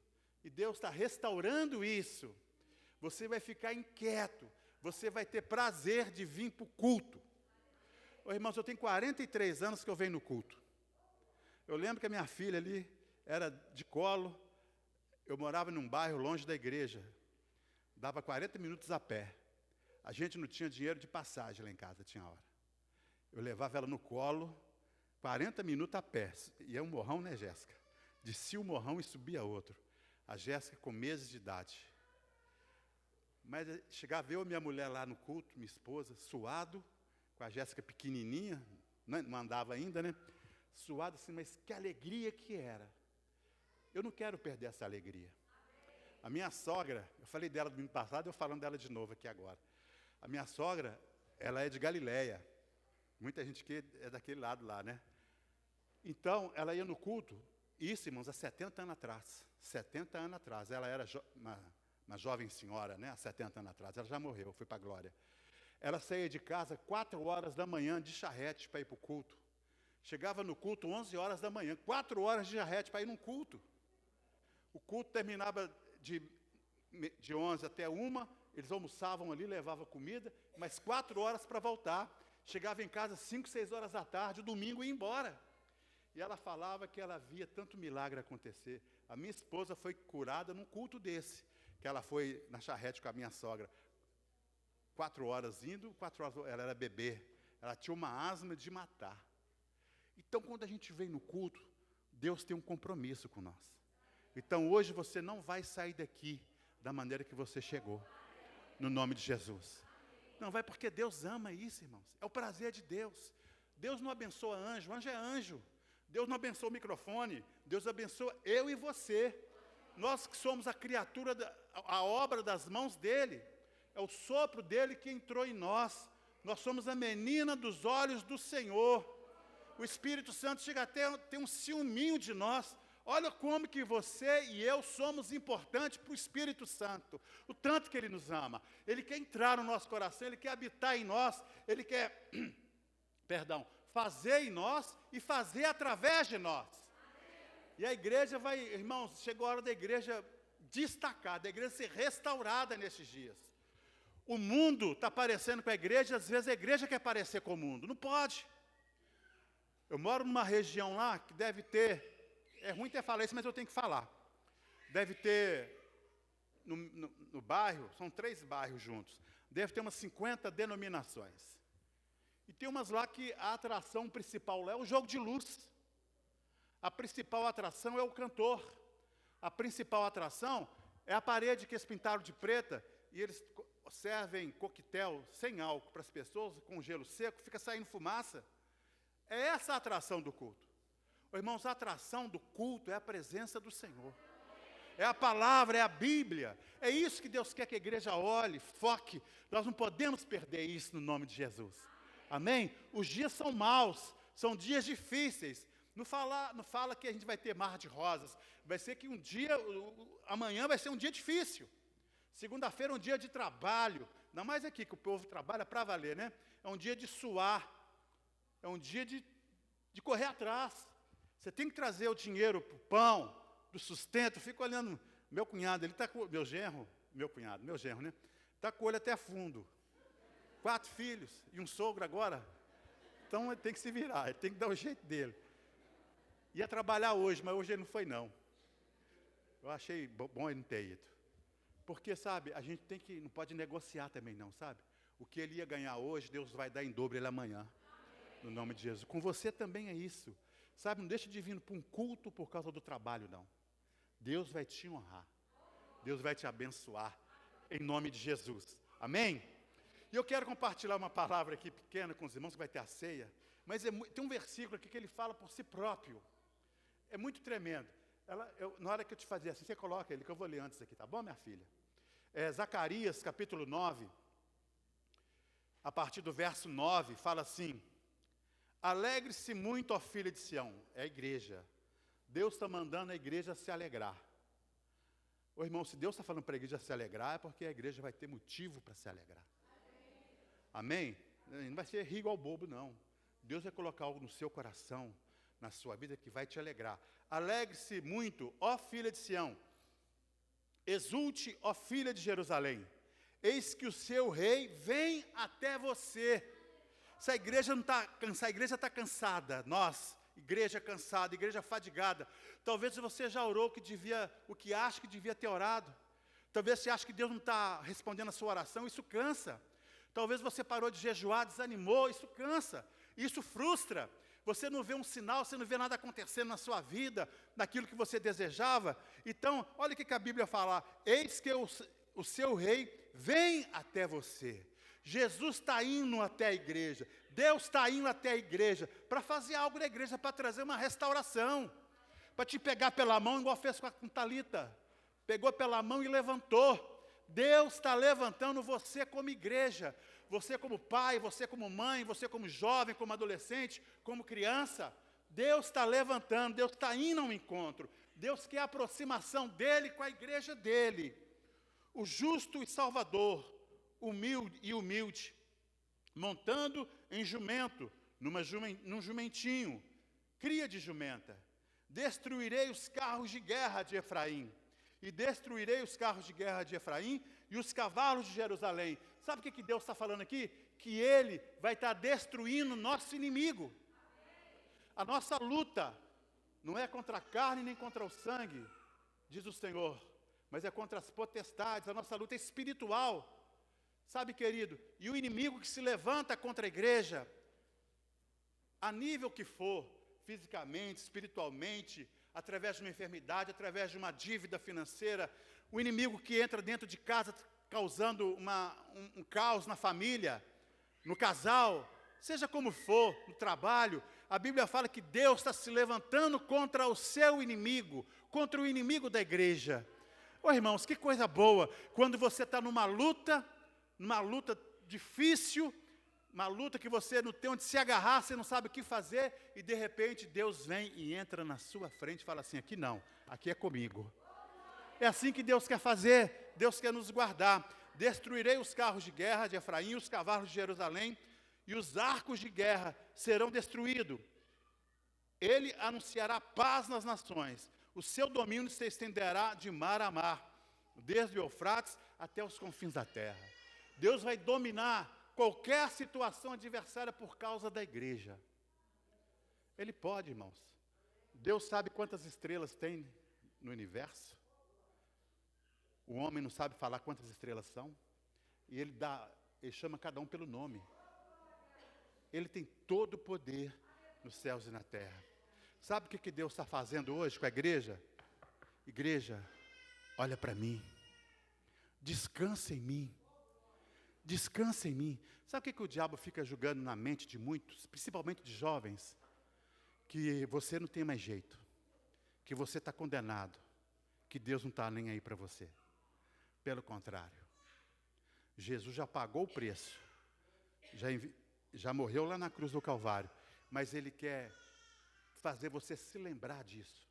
E Deus está restaurando isso. Você vai ficar inquieto. Você vai ter prazer de vir para o culto. Ô, irmãos, eu tenho 43 anos que eu venho no culto. Eu lembro que a minha filha ali era de colo. Eu morava num bairro longe da igreja. Dava 40 minutos a pé. A gente não tinha dinheiro de passagem lá em casa, tinha hora. Eu levava ela no colo, 40 minutos a pé. E é um morrão, né, Jéssica? Descia o morrão e subia outro. A Jéssica com meses de idade. Mas chegava eu e minha mulher lá no culto, minha esposa, suado, com a Jéssica pequenininha, não andava ainda, né? Suado assim, mas que alegria que era. Eu não quero perder essa alegria. A minha sogra, eu falei dela domingo passado, eu falando dela de novo aqui agora. A minha sogra, ela é de Galileia. Muita gente que é daquele lado lá, né? Então, ela ia no culto, isso, irmãos, há 70 anos atrás. 70 anos atrás. Ela era uma jovem senhora, né? Há 70 anos atrás. Ela já morreu, foi para a glória. Ela saía de casa 4 horas da manhã de charrete para ir para o culto. Chegava no culto 11 horas da manhã, 4 horas de charrete para ir num culto. O culto terminava de 11 até 1, eles almoçavam ali, levavam comida, mais 4 horas para voltar. Chegava em casa 5, 6 horas da tarde, o domingo ia embora. E ela falava que ela via tanto milagre acontecer. A minha esposa foi curada num culto desse, que ela foi na charrete com a minha sogra. 4 horas indo, 4 horas, ela era bebê. Ela tinha uma asma de matar. Então, quando a gente vem no culto, Deus tem um compromisso com nós. Então, hoje você não vai sair daqui da maneira que você chegou, no nome de Jesus. Não vai, porque Deus ama isso, irmãos. É o prazer de Deus. Deus não abençoa anjo, anjo é anjo. Deus não abençoa o microfone, Deus abençoa eu e você. Nós que somos a criatura, a obra das mãos dEle. É o sopro dEle que entrou em nós. Nós somos a menina dos olhos do Senhor. O Espírito Santo chega até a ter um ciúminho de nós. Olha como que você e eu somos importantes para o Espírito Santo. O tanto que Ele nos ama. Ele quer entrar no nosso coração, Ele quer habitar em nós. Ele quer, fazer em nós e fazer através de nós. E a igreja vai, irmãos, chegou a hora da igreja destacar, da igreja ser restaurada nesses dias. O mundo está parecendo com a igreja, às vezes a igreja quer parecer com o mundo. Não pode. Eu moro numa região lá que deve ter, é ruim ter falado isso, mas eu tenho que falar. Deve ter, no bairro, são 3 bairros juntos, deve ter umas 50 denominações. E tem umas lá que a atração principal lá é o jogo de luz. A principal atração é o cantor. A principal atração é a parede que eles pintaram de preta e eles servem coquetel sem álcool para as pessoas, com gelo seco, fica saindo fumaça. É essa a atração do culto. Irmãos, a atração do culto é a presença do Senhor. É a palavra, é a Bíblia. É isso que Deus quer que a igreja olhe, foque. Nós não podemos perder isso no nome de Jesus. Amém? Os dias são maus, são dias difíceis. Não fala que a gente vai ter mar de rosas. Vai ser que um dia, amanhã vai ser um dia difícil. Segunda-feira é um dia de trabalho. Ainda mais aqui que o povo trabalha para valer, né? É um dia de suar. É um dia de correr atrás. Você tem que trazer o dinheiro para o pão, do sustento. Eu fico olhando, meu cunhado, ele está com, meu genro, né? Está com o olho até fundo. 4 filhos e um sogro agora. Então ele tem que se virar, ele tem que dar o jeito dele. Ia trabalhar hoje, mas hoje ele não foi não. Eu achei bom ele não ter ido. Porque, sabe, a gente não pode negociar também não, sabe? O que ele ia ganhar hoje, Deus vai dar em dobro ele amanhã. No nome de Jesus. Com você também é isso. Sabe, não deixe de vir para um culto por causa do trabalho, não. Deus vai te honrar. Deus vai te abençoar. Em nome de Jesus. Amém? E eu quero compartilhar uma palavra aqui pequena com os irmãos, que vai ter a ceia. Mas tem um versículo aqui que ele fala por si próprio. É muito tremendo. Na hora que eu te fazer assim, você coloca ele, que eu vou ler antes aqui, tá bom, minha filha? Zacarias, capítulo 9, a partir do verso 9, fala assim: alegre-se muito, ó filha de Sião. É a igreja. Deus está mandando a igreja se alegrar. Ô irmão, se Deus está falando para a igreja se alegrar, é porque a igreja vai ter motivo para se alegrar. Amém? Não vai ser rir igual bobo, não. Deus vai colocar algo no seu coração, na sua vida, que vai te alegrar. Alegre-se muito, ó filha de Sião. Exulte, ó filha de Jerusalém. Eis que o seu rei vem até você. Se a igreja não está cansada, a igreja está cansada. Nós, igreja cansada, igreja fadigada. Talvez você já orou o que acha que devia ter orado. Talvez você ache que Deus não está respondendo a sua oração, isso cansa. Talvez você parou de jejuar, desanimou, isso cansa. Isso frustra. Você não vê um sinal, você não vê nada acontecendo na sua vida, naquilo que você desejava. Então, olha o que a Bíblia fala: eis que o seu rei vem até você. Jesus está indo até a igreja, Deus está indo até a igreja, para fazer algo na igreja, para trazer uma restauração, para te pegar pela mão, igual fez com Talita, pegou pela mão e levantou. Deus está levantando você como igreja, você como pai, você como mãe, você como jovem, como adolescente, como criança. Deus está levantando, Deus está indo ao encontro. Deus quer a aproximação dEle com a igreja dEle. O justo e salvador, humilde, montando em jumento, num jumentinho, cria de jumenta. Destruirei os carros de guerra de Efraim, e destruirei os carros de guerra de Efraim e os cavalos de Jerusalém. Sabe o que Deus está falando aqui? Que Ele vai estar destruindo o nosso inimigo. A nossa luta não é contra a carne nem contra o sangue, diz o Senhor, mas é contra as potestades. A nossa luta é espiritual. Sabe, querido, e o inimigo que se levanta contra a igreja, a nível que for, fisicamente, espiritualmente, através de uma enfermidade, através de uma dívida financeira, o inimigo que entra dentro de casa causando um caos na família, no casal, seja como for, no trabalho, a Bíblia fala que Deus está se levantando contra o seu inimigo, contra o inimigo da igreja. Ô irmãos, que coisa boa, quando você está numa luta difícil, uma luta que você não tem onde se agarrar, você não sabe o que fazer, e de repente Deus vem e entra na sua frente e fala assim: aqui não, aqui é comigo. É assim que Deus quer fazer, Deus quer nos guardar. Destruirei os carros de guerra de Efraim, os cavalos de Jerusalém, e os arcos de guerra serão destruídos. Ele anunciará paz nas nações, o seu domínio se estenderá de mar a mar, desde o Eufrates até os confins da terra. Deus vai dominar qualquer situação adversária por causa da igreja. Ele pode, irmãos. Deus sabe quantas estrelas tem no universo. O homem não sabe falar quantas estrelas são. E ele chama cada um pelo nome. Ele tem todo o poder nos céus e na terra. Sabe o que Deus está fazendo hoje com a igreja? Igreja, olha para mim. Descansa em mim. Descansa em mim. Sabe o que o diabo fica julgando na mente de muitos, principalmente de jovens? Que você não tem mais jeito, que você está condenado, que Deus não está nem aí para você. Pelo contrário, Jesus já pagou o preço, já morreu lá na cruz do Calvário, mas Ele quer fazer você se lembrar disso.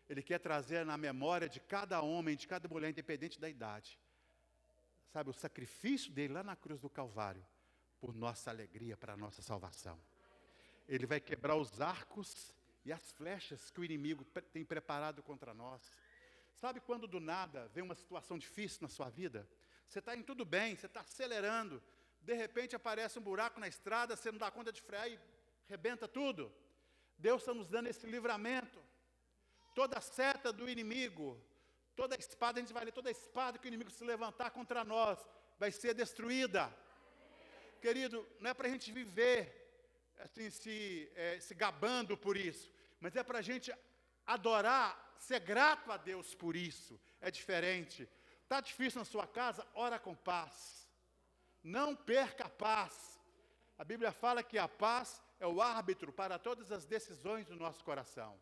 Ele quer trazer na memória de cada homem, de cada mulher, independente da idade, sabe, o sacrifício dele lá na cruz do Calvário, por nossa alegria, para a nossa salvação. Ele vai quebrar os arcos e as flechas que o inimigo tem preparado contra nós. Sabe quando do nada vem uma situação difícil na sua vida? Você está indo tudo bem, você está acelerando, de repente aparece um buraco na estrada, você não dá conta de frear e rebenta tudo. Deus está nos dando esse livramento. Toda seta do inimigo, toda espada, a gente vai ler, toda espada que o inimigo se levantar contra nós, vai ser destruída. Querido, não é para a gente viver assim, se gabando por isso, mas é para a gente adorar, ser grato a Deus por isso. É diferente. Está difícil na sua casa? Ora com paz. Não perca a paz. A Bíblia fala que a paz é o árbitro para todas as decisões do nosso coração.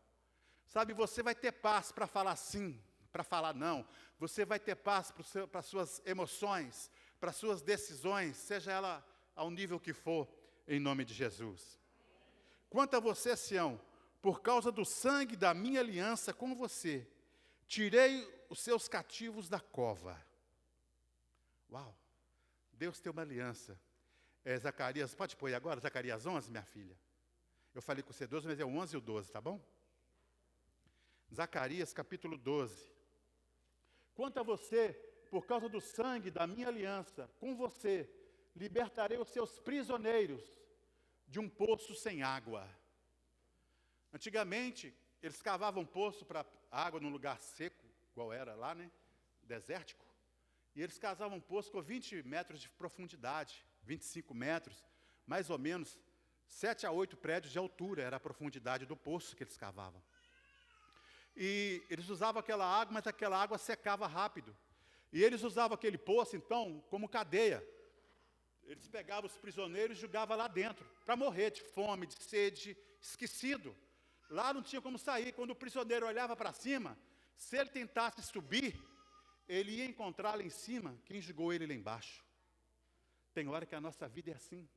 Sabe, você vai ter paz para falar sim, para falar não. Você vai ter paz para suas emoções, para suas decisões, seja ela ao nível que for, em nome de Jesus. Quanto a você, Sião, por causa do sangue da minha aliança com você, tirei os seus cativos da cova. Uau! Deus tem uma aliança. Zacarias, pode pôr aí agora, Zacarias 11, minha filha. Eu falei com você 12, mas é o 11 e o 12, tá bom? Zacarias, capítulo 12. Quanto a você, por causa do sangue da minha aliança com você, libertarei os seus prisioneiros de um poço sem água. Antigamente, eles cavavam poço para água num lugar seco, igual era lá, né? Desértico. E eles cavavam poço com 20 metros de profundidade, 25 metros, mais ou menos 7 a 8 prédios de altura, era a profundidade do poço que eles cavavam. E eles usavam aquela água, mas aquela água secava rápido. E eles usavam aquele poço, então, como cadeia. Eles pegavam os prisioneiros e jogavam lá dentro, para morrer de fome, de sede, esquecido. Lá não tinha como sair. Quando o prisioneiro olhava para cima, se ele tentasse subir, ele ia encontrar lá em cima quem jogou ele lá embaixo. Tem hora que a nossa vida é assim.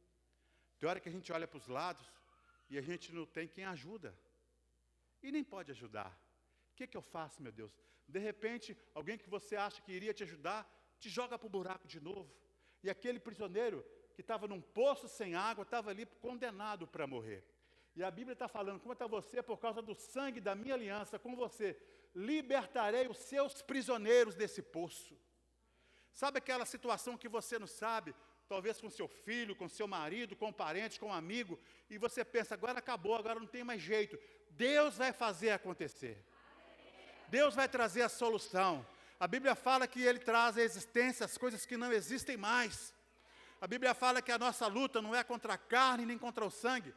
Tem hora que a gente olha para os lados e a gente não tem quem ajuda. E nem pode ajudar. O que eu faço, meu Deus? De repente, alguém que você acha que iria te ajudar, te joga para o buraco de novo. E aquele prisioneiro que estava num poço sem água, estava ali condenado para morrer. E a Bíblia está falando, quanto a você, por causa do sangue da minha aliança com você, libertarei os seus prisioneiros desse poço. Sabe aquela situação que você não sabe, talvez com seu filho, com seu marido, com um parente, com um amigo, e você pensa, agora acabou, agora não tem mais jeito. Deus vai fazer acontecer. Deus vai trazer a solução. A Bíblia fala que Ele traz à existência as coisas que não existem mais. A Bíblia fala que a nossa luta não é contra a carne nem contra o sangue,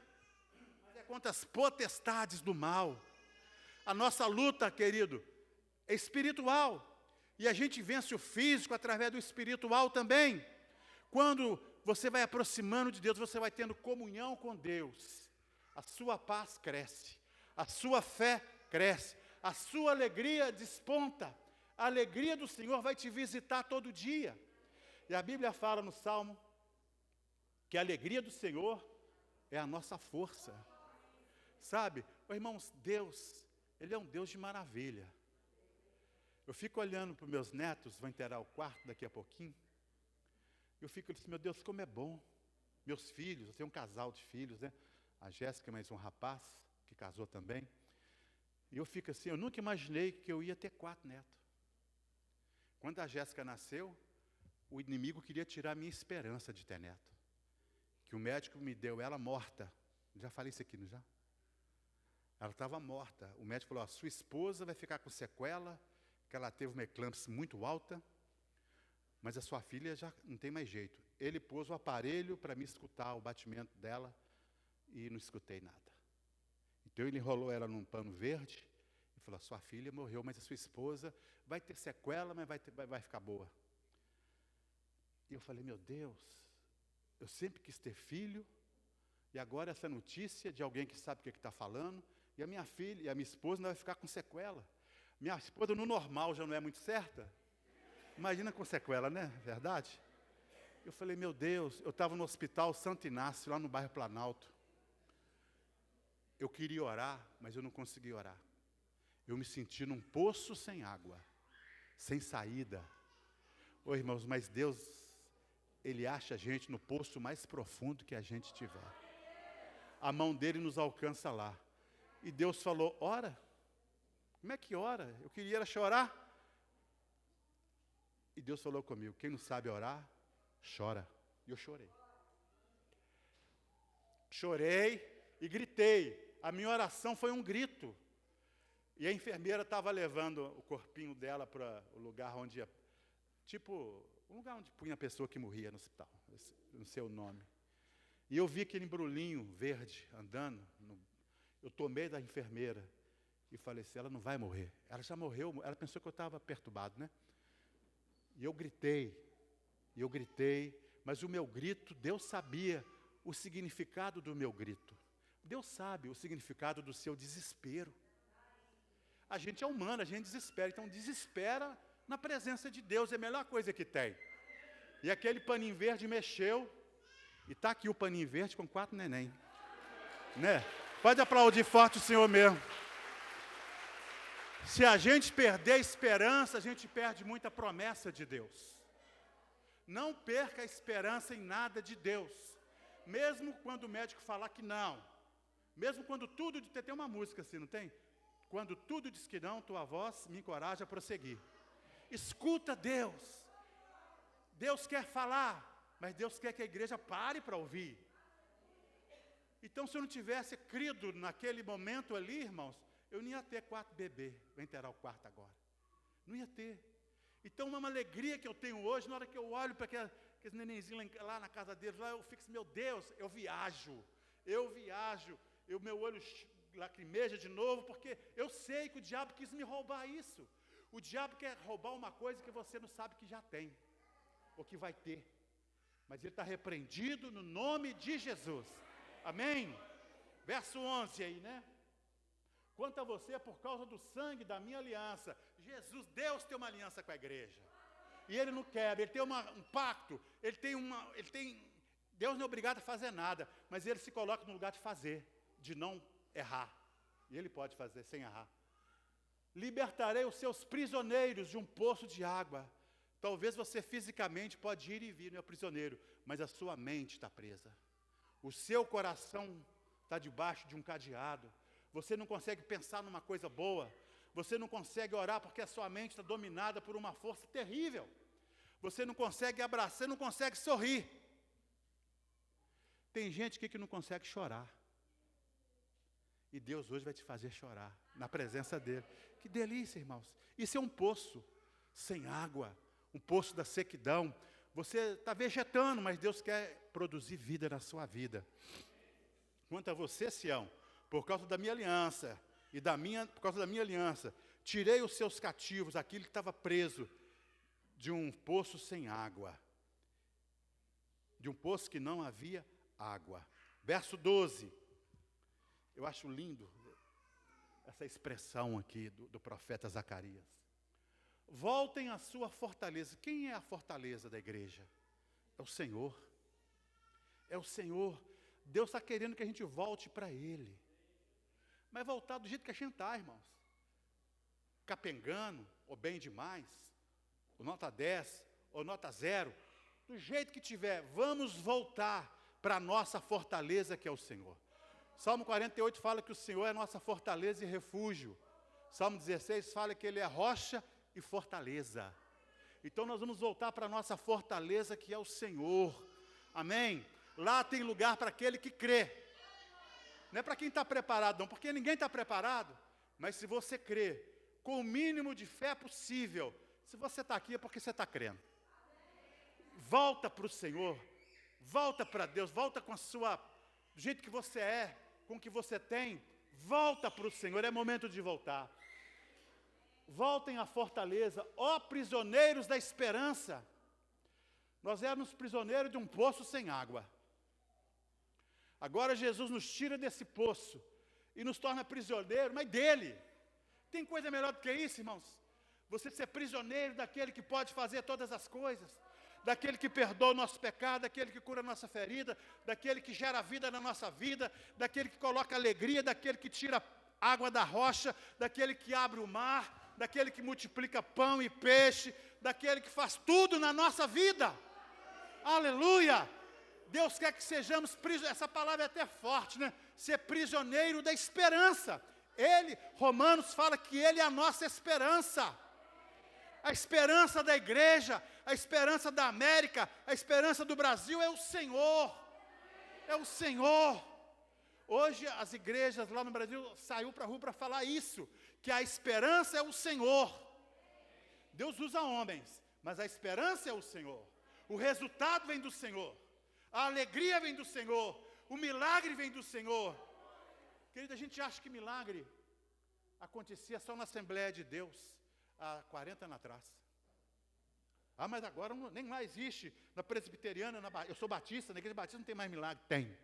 mas é contra as potestades do mal. A nossa luta, querido, é espiritual. E a gente vence o físico através do espiritual também. Quando você vai aproximando de Deus, você vai tendo comunhão com Deus. A sua paz cresce, a sua fé cresce, a sua alegria desponta. A alegria do Senhor vai te visitar todo dia. E a Bíblia fala no Salmo que a alegria do Senhor é a nossa força. Sabe, irmãos, Deus, Ele é um Deus de maravilha. Eu fico olhando para os meus netos, vou inteirar o quarto daqui a pouquinho. Eu fico assim, meu Deus, como é bom. Meus filhos, eu tenho um casal de filhos, né? A Jéssica, mais um rapaz, que casou também. E eu fico assim, eu nunca imaginei que eu ia ter 4 netos. Quando a Jéssica nasceu, o inimigo queria tirar a minha esperança de ter neto. Que o médico me deu ela morta. Já falei isso aqui, não já? Ela estava morta. O médico falou, sua esposa vai ficar com sequela, que ela teve uma eclâmpsia muito alta, mas a sua filha já não tem mais jeito. Ele pôs o aparelho para me escutar o batimento dela e não escutei nada. Então ele enrolou ela num pano verde e falou, sua filha morreu, mas a sua esposa vai ter sequela, mas vai ficar boa. E eu falei, meu Deus, eu sempre quis ter filho, e agora essa notícia de alguém que sabe o que está falando, e a minha filha, e a minha esposa não vai ficar com sequela. Minha esposa no normal já não é muito certa. Imagina com sequela, né? Verdade? Eu falei, meu Deus, eu estava no hospital Santo Inácio, lá no bairro Planalto. Eu queria orar, mas eu não conseguia orar. Eu me senti num poço sem água, sem saída. Ô irmãos, mas Deus, Ele acha a gente no poço mais profundo que a gente tiver. A mão dele nos alcança lá. E Deus falou, ora. Como é que ora? Eu queria era chorar. E Deus falou comigo, quem não sabe orar, chora. E eu chorei. Chorei e gritei. A minha oração foi um grito. E a enfermeira estava levando o corpinho dela para o lugar onde ia, tipo, um lugar onde punha a pessoa que morria no hospital, não sei o nome. E eu vi aquele embrulhinho verde andando, eu tomei da enfermeira e falei assim, ela não vai morrer. Ela já morreu, ela pensou que eu estava perturbado, né? E eu gritei, mas o meu grito, Deus sabia o significado do meu grito. Deus sabe o significado do seu desespero. A gente é humano, a gente desespera, então desespera na presença de Deus, é a melhor coisa que tem. E aquele paninho verde mexeu, e está aqui o paninho verde com 4 neném. Né? Pode aplaudir forte o Senhor mesmo. Se a gente perder a esperança, a gente perde muita promessa de Deus. Não perca a esperança em nada de Deus. Mesmo quando o médico falar que não. Mesmo quando tudo... Tem uma música assim, não tem? Quando tudo diz que não, tua voz me encoraja a prosseguir. Escuta Deus. Deus quer falar, mas Deus quer que a igreja pare para ouvir. Então, se eu não tivesse crido naquele momento ali, irmãos, eu não ia ter 4 bebês. Vou enterrar o quarto agora. Não ia ter. Então, uma alegria que eu tenho hoje, na hora que eu olho para aqueles nenenzinhos lá na casa deles, lá eu fico assim, meu Deus, eu viajo, meu olho lacrimeja de novo, porque eu sei que o diabo quis me roubar isso. O diabo quer roubar uma coisa que você não sabe que já tem, ou que vai ter. Mas ele está repreendido no nome de Jesus. Amém? Verso 11 aí, né? Quanto a você, por causa do sangue da minha aliança. Jesus, Deus tem uma aliança com a igreja. E Ele não quebra, Ele tem um pacto, Deus não é obrigado a fazer nada, mas Ele se coloca no lugar de fazer, de não errar. E Ele pode fazer sem errar. Libertarei os seus prisioneiros de um poço de água. Talvez você fisicamente pode ir e vir, não é prisioneiro, mas a sua mente está presa. O seu coração está debaixo de um cadeado. Você não consegue pensar numa coisa boa. Você não consegue orar porque a sua mente está dominada por uma força terrível. Você não consegue abraçar, você não consegue sorrir. Tem gente aqui que não consegue chorar. E Deus hoje vai te fazer chorar na presença dEle. Que delícia, irmãos. Isso é um poço sem água, um poço da sequidão. Você está vegetando, mas Deus quer produzir vida na sua vida. Quanto a você, Sião, por causa da minha aliança, por causa da minha aliança, tirei os seus cativos, aquele que estava preso, de um poço sem água. De um poço que não havia água. Verso 12. Eu acho lindo essa expressão aqui do profeta Zacarias. Voltem à sua fortaleza. Quem é a fortaleza da igreja? É o Senhor. É o Senhor. Deus está querendo que a gente volte para Ele. Mas voltar do jeito que a gente está, irmãos. Capengando, ou bem demais, ou nota 10, ou nota 0. Do jeito que tiver, vamos voltar para a nossa fortaleza que é o Senhor. Salmo 48 fala que o Senhor é nossa fortaleza e refúgio. Salmo 16 fala que Ele é rocha e fortaleza. Então nós vamos voltar para a nossa fortaleza que é o Senhor. Amém? Lá tem lugar para aquele que crê. Não é para quem está preparado não, porque ninguém está preparado. Mas se você crê, com o mínimo de fé possível, se você está aqui é porque você está crendo. Volta para o Senhor. Volta para Deus. Volta com do jeito que você é, com o que você tem. Volta para o Senhor, é momento de voltar. Voltem à fortaleza, ó prisioneiros da esperança. Nós éramos prisioneiros de um poço sem água. Agora Jesus nos tira desse poço e nos torna prisioneiros, mas dele. Tem coisa melhor do que isso, irmãos? Você ser prisioneiro daquele que pode fazer todas as coisas. daquele que perdoa o nosso pecado, daquele que cura a nossa ferida, daquele que gera vida na nossa vida, daquele que coloca alegria, daquele que tira água da rocha, daquele que abre o mar, daquele que multiplica pão e peixe, daquele que faz tudo na nossa vida. Aleluia! Deus quer que sejamos prisioneiros, essa palavra é até forte, né? Ser prisioneiro da esperança. Romanos fala que Ele é a nossa esperança. A esperança da igreja, a esperança da América, a esperança do Brasil é o Senhor. É o Senhor. Hoje as igrejas lá no Brasil saiu para a rua para falar isso, que a esperança é o Senhor. Deus usa homens, mas a esperança é o Senhor. O resultado vem do Senhor. A alegria vem do Senhor. O milagre vem do Senhor. Querido, a gente acha que milagre acontecia só na Assembleia de Deus há 40 anos atrás. Ah, mas agora nem lá existe. Na presbiteriana, eu sou batista, na igreja batista não tem mais milagre. Tem.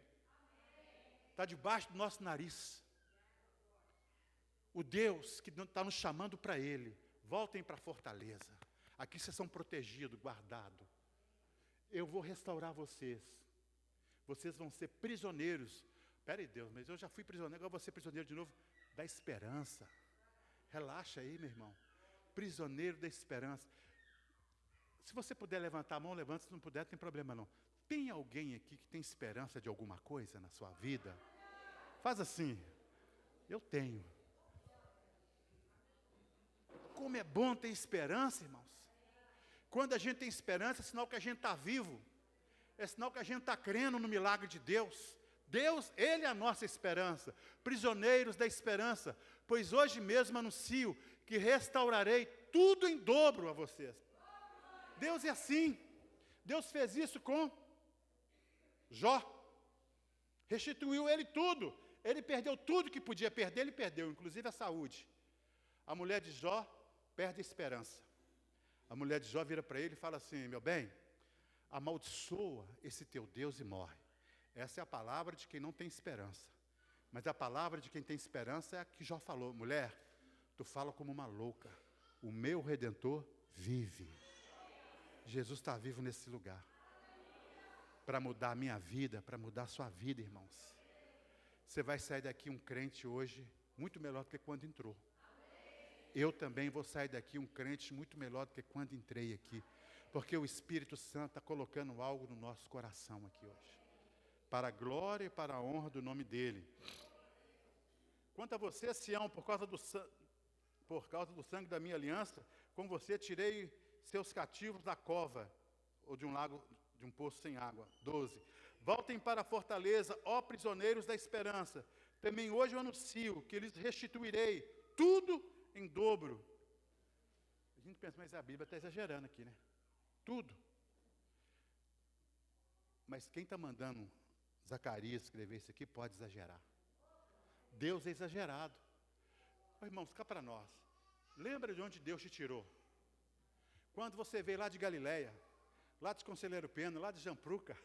Está debaixo do nosso nariz. O Deus que está nos chamando para Ele. Voltem para a fortaleza. Aqui vocês são protegidos, guardados. Eu vou restaurar vocês. Vocês vão ser prisioneiros. Espera aí, Deus, mas eu já fui prisioneiro, agora vou ser prisioneiro de novo da esperança. Relaxa aí, meu irmão. Prisioneiro da esperança. Se você puder levantar a mão, levanta. Se não puder, não tem problema não. Tem alguém aqui que tem esperança de alguma coisa na sua vida? Faz assim. Eu tenho. Como é bom ter esperança, irmãos. Quando a gente tem esperança, é sinal que a gente está vivo. É sinal que a gente está crendo no milagre de Deus. Deus, Ele é a nossa esperança. Prisioneiros da esperança. Pois hoje mesmo anuncio que restaurarei tudo em dobro a vocês. Deus é assim. Deus fez isso com Jó. Restituiu ele tudo. Ele perdeu tudo que podia perder, ele perdeu, inclusive a saúde. A mulher de Jó perde a esperança. A mulher de Jó vira para ele e fala assim: meu bem, amaldiçoa esse teu Deus e morre. Essa é a palavra de quem não tem esperança. Mas a palavra de quem tem esperança é a que Jó falou: mulher, tu fala como uma louca. O meu Redentor vive. Jesus está vivo nesse lugar. Para mudar a minha vida, para mudar a sua vida, irmãos. Você vai sair daqui um crente hoje muito melhor do que quando entrou. Eu também vou sair daqui um crente muito melhor do que quando entrei aqui. Porque o Espírito Santo está colocando algo no nosso coração aqui hoje. Para a glória e para a honra do nome dEle. Quanto a você, Sião, por causa do sangue da minha aliança, com você tirei seus cativos da cova, ou de um lago, de um poço sem água. 12. Voltem para a fortaleza, ó prisioneiros da esperança. Também hoje eu anuncio que lhes restituirei tudo em dobro. A gente pensa, mas a Bíblia está exagerando aqui, né? Tudo. Mas quem está mandando Zacarias escrever isso aqui pode exagerar. Deus é exagerado. Oh, irmãos, cá para nós. Lembra de onde Deus te tirou? Quando você veio lá de Galileia, lá de Conselheiro Pena, lá de Jampruca.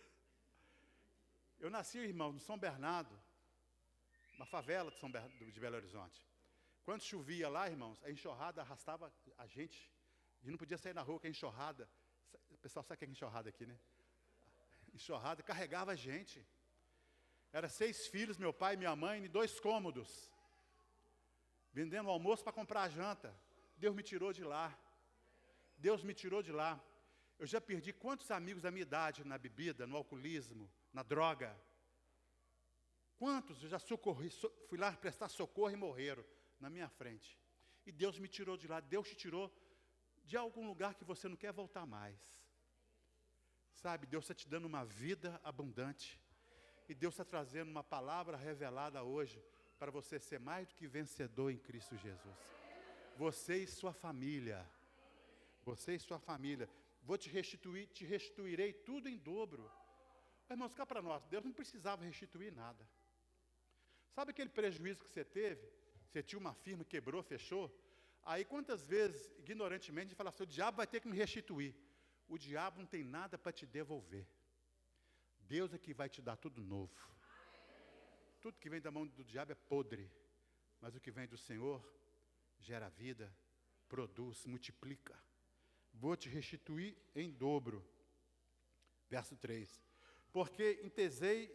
Eu nasci, irmão, no São Bernardo, uma favela de Belo Horizonte. Quando chovia lá, irmãos, a enxurrada arrastava a gente. E não podia sair na rua, que a enxurrada... O pessoal sabe o que é enxurrada aqui, né? Enxurrada carregava a gente. Era 6 filhos, meu pai e minha mãe, em 2 cômodos. Vendendo almoço para comprar a janta. Deus me tirou de lá. Deus me tirou de lá. Eu já perdi quantos amigos da minha idade na bebida, no alcoolismo, na droga. Quantos eu já socorri, fui lá prestar socorro e morreram na minha frente. E Deus me tirou de lá. Deus te tirou de algum lugar que você não quer voltar mais. Sabe, Deus está te dando uma vida abundante. E Deus está trazendo uma palavra revelada hoje para você ser mais do que vencedor em Cristo Jesus. Você e sua família. Você e sua família. Vou te restituirei tudo em dobro. Irmãos, cá para nós, Deus não precisava restituir nada. Sabe aquele prejuízo que você teve? Você tinha uma firma, quebrou, fechou. Aí quantas vezes, ignorantemente, a gente fala assim: o diabo vai ter que me restituir. O diabo não tem nada para te devolver. Deus é que vai te dar tudo novo. Tudo que vem da mão do diabo é podre. Mas o que vem do Senhor gera vida, produz, multiplica. Vou te restituir em dobro. Verso 3. Porque entesei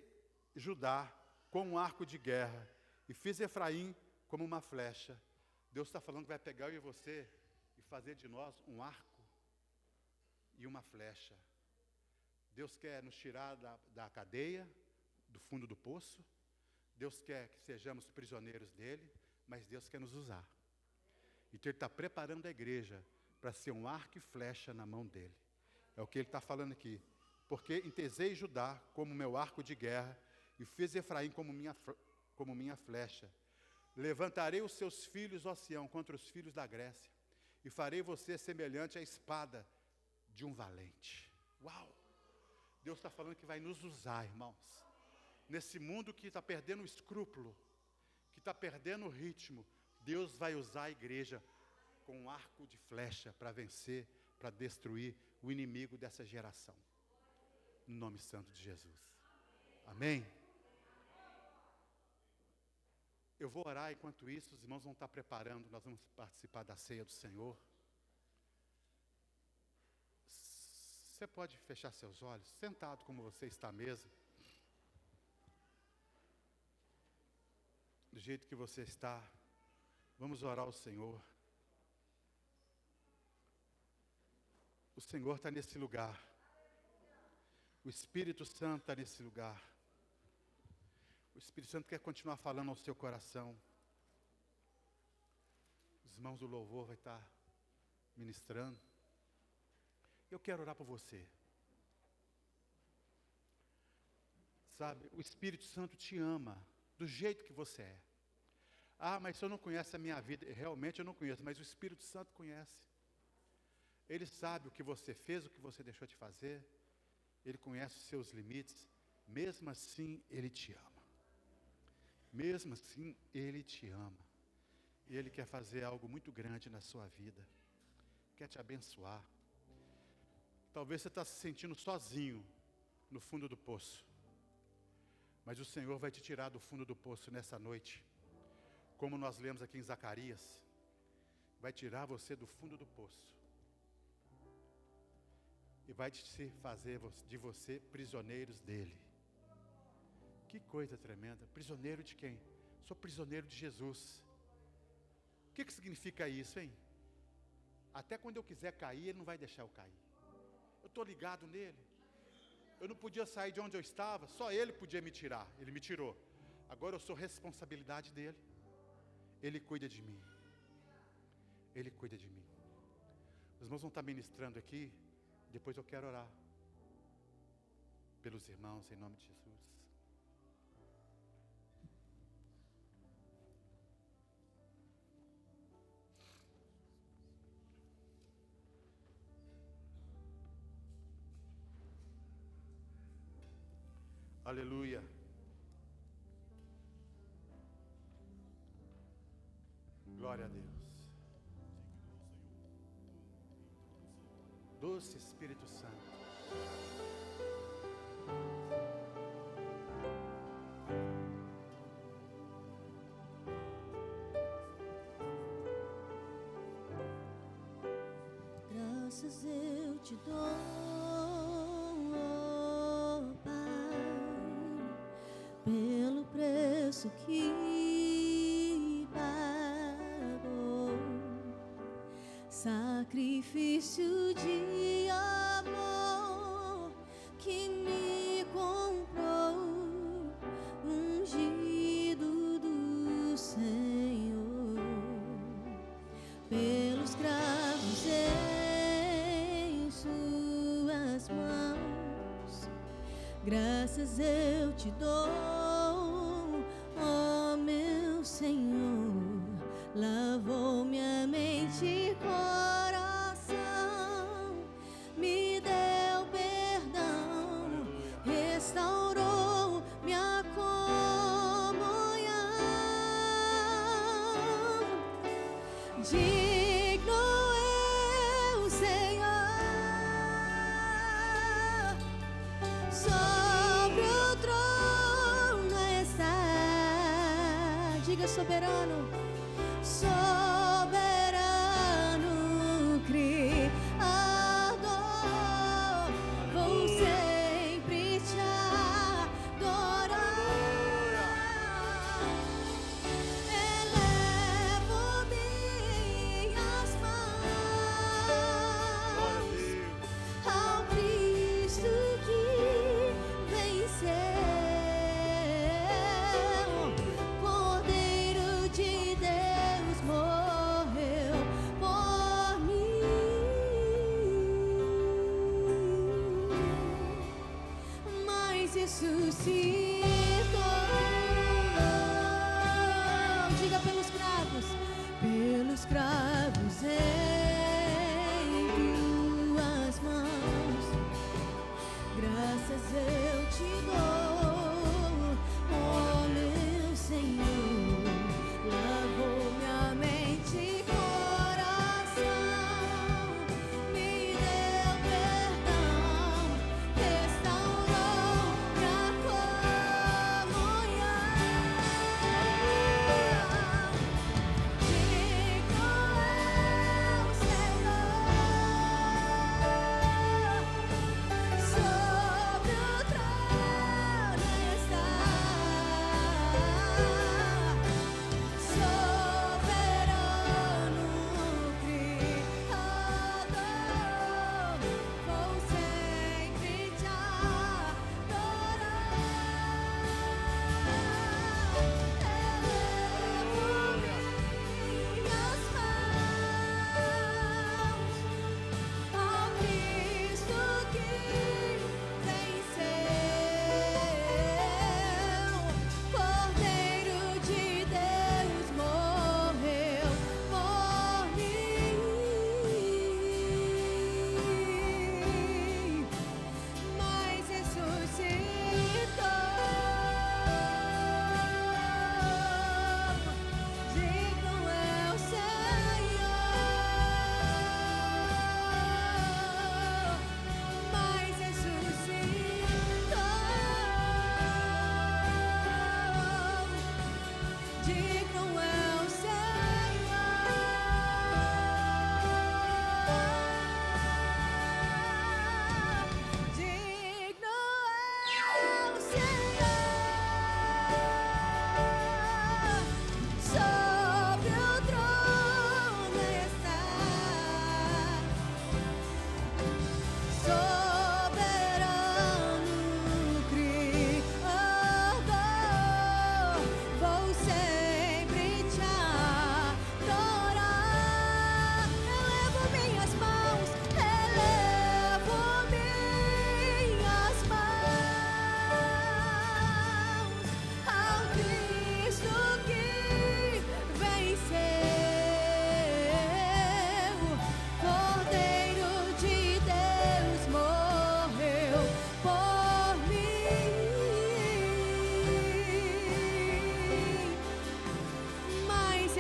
Judá como um arco de guerra e fiz Efraim como uma flecha. Deus está falando que vai pegar eu e você e fazer de nós um arco e uma flecha. Deus quer nos tirar da cadeia, do fundo do poço. Deus quer que sejamos prisioneiros dele, mas Deus quer nos usar. Então Ele está preparando a igreja para ser um arco e flecha na mão dele. É o que Ele está falando aqui. Porque entesei Judá como meu arco de guerra e fiz Efraim como minha flecha. Levantarei os seus filhos, ó Sião, contra os filhos da Grécia, e farei você semelhante à espada de um valente. Uau! Deus está falando que vai nos usar, irmãos. Nesse mundo que está perdendo o escrúpulo, que está perdendo o ritmo, Deus vai usar a igreja com um arco de flecha para vencer, para destruir o inimigo dessa geração. No nome santo de Jesus. Amém? Eu vou orar, enquanto isso, os irmãos vão estar preparando, nós vamos participar da ceia do Senhor. Você pode fechar seus olhos, sentado como você está mesmo. Do jeito que você está, vamos orar ao Senhor. O Senhor está nesse lugar. O Espírito Santo está nesse lugar. O Espírito Santo quer continuar falando ao seu coração. Os irmãos do louvor vão estar ministrando. Eu quero orar por você. Sabe, o Espírito Santo te ama do jeito que você é. Ah, mas o senhor não conhece a minha vida. Realmente eu não conheço, mas o Espírito Santo conhece. Ele sabe o que você fez, o que você deixou de fazer. Ele conhece os seus limites. Mesmo assim, Ele te ama. Mesmo assim, Ele te ama. E Ele quer fazer algo muito grande na sua vida. Quer te abençoar. Talvez você está se sentindo sozinho no fundo do poço. Mas o Senhor vai te tirar do fundo do poço nessa noite. Como nós lemos aqui em Zacarias. Vai tirar você do fundo do poço. E vai te fazer de você prisioneiros dele. Que coisa tremenda. Prisioneiro de quem? Sou prisioneiro de Jesus. O que significa isso, hein? Até quando eu quiser cair, Ele não vai deixar eu cair. Eu estou ligado nele. Eu não podia sair de onde eu estava, só Ele podia me tirar. Ele me tirou. Agora eu sou responsabilidade dele. Ele cuida de mim. Ele cuida de mim. Os irmãos vão estar ministrando aqui. Depois eu quero orar pelos irmãos, em nome de Jesus. Aleluia. Glória a Deus. Doce Espírito Santo. Graças eu te dou, oh Pai, pelo preço que pagou, sacrifício de amor que me comprou, ungido do Senhor, pelos cravos em suas mãos. Graças eu te dou, ó meu Senhor, lavou minha mente e coração, me deu perdão, restaurou minha comunhão. Digno eu, Senhor, sobre o trono está. Diga soberano. Soberano Criador, você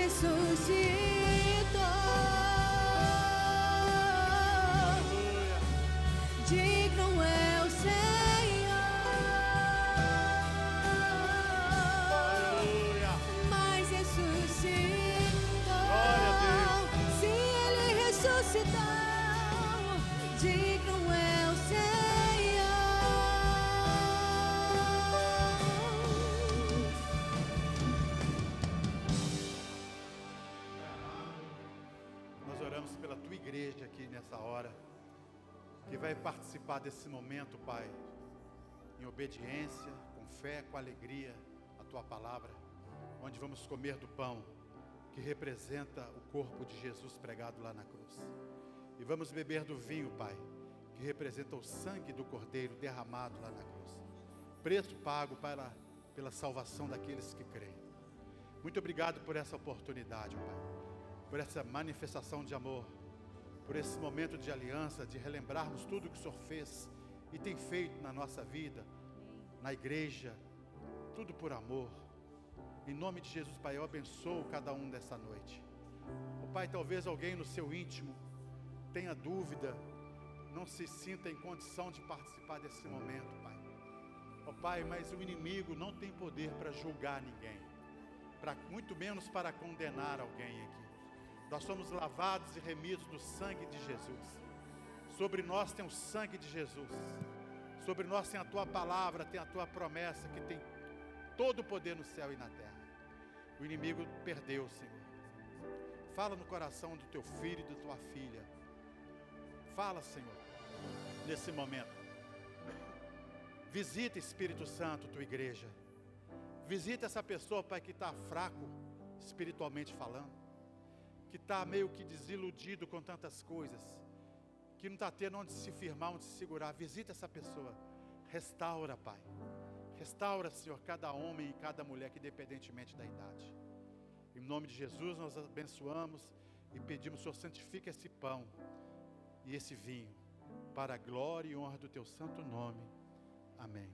ressuscitou. Digno é o Senhor, mas ressuscitou. Se Ele ressuscitou, digno é o Senhor. Nós oramos pela tua igreja aqui nessa hora, que vai participar desse momento, Pai, em obediência, com fé, com alegria, a tua palavra, onde vamos comer do pão que representa o corpo de Jesus pregado lá na cruz, e vamos beber do vinho, Pai, que representa o sangue do Cordeiro derramado lá na cruz, preço pago pela salvação daqueles que creem. Muito obrigado por essa oportunidade, Pai, por essa manifestação de amor, por esse momento de aliança, de relembrarmos tudo o que o Senhor fez e tem feito na nossa vida, na igreja, tudo por amor. Em nome de Jesus, Pai, eu abençoo cada um dessa noite. Pai, talvez alguém no seu íntimo tenha dúvida, não se sinta em condição de participar desse momento, Pai. Pai, mas o inimigo não tem poder para julgar ninguém, muito menos para condenar alguém aqui. Nós somos lavados e remidos do sangue de Jesus. Sobre nós tem o sangue de Jesus. Sobre nós tem a tua palavra, tem a tua promessa, que tem todo o poder no céu e na terra. O inimigo perdeu, Senhor. Fala no coração do teu filho e da tua filha. Fala, Senhor, nesse momento. Visita, Espírito Santo, tua igreja. Visita essa pessoa, Pai, que está fraco, espiritualmente falando, que está meio que desiludido com tantas coisas, que não está tendo onde se firmar, onde se segurar. Visita essa pessoa, restaura, Pai, restaura, Senhor, cada homem e cada mulher, que independentemente da idade, em nome de Jesus nós abençoamos e pedimos, Senhor, santifica esse pão e esse vinho, para a glória e honra do teu santo nome, amém.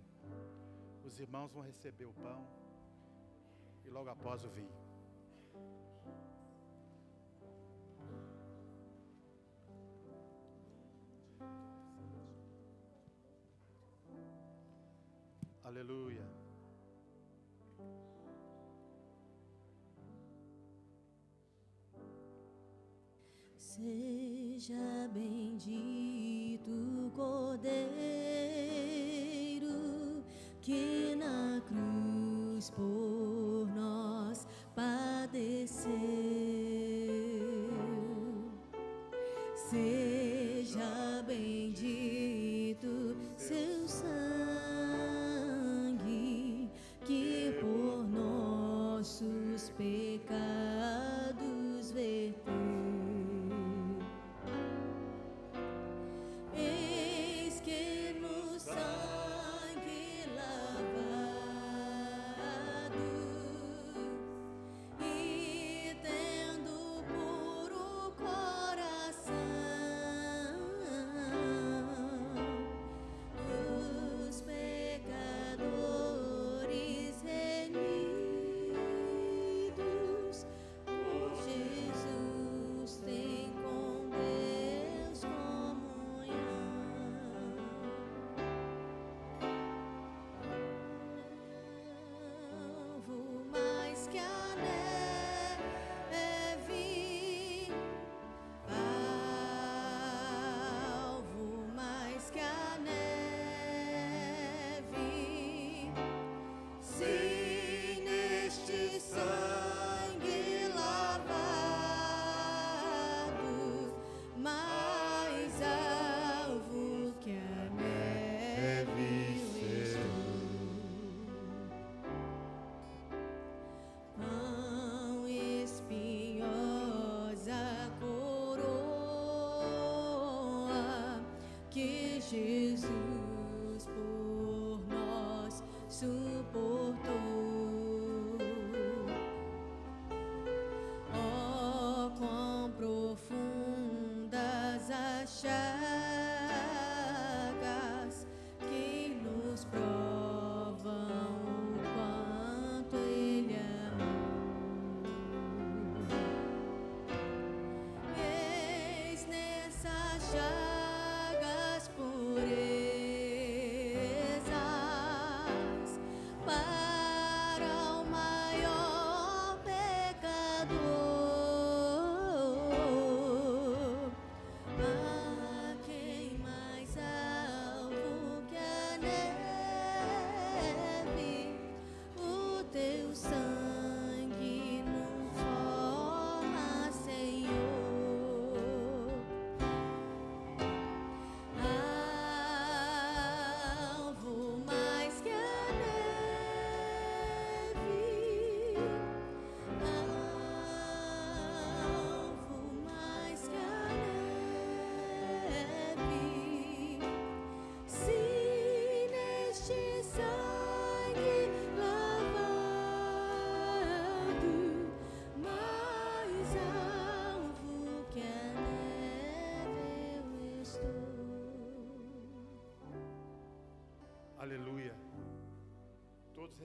Os irmãos vão receber o pão e logo após o vinho. Aleluia. Seja bendito o Cordeiro que na cruz por nós padeceu. Seja bendito seu sangue que por nossos pecados verteu. Eis que no sangue lavado e tendo puro coração, os pecadores remidos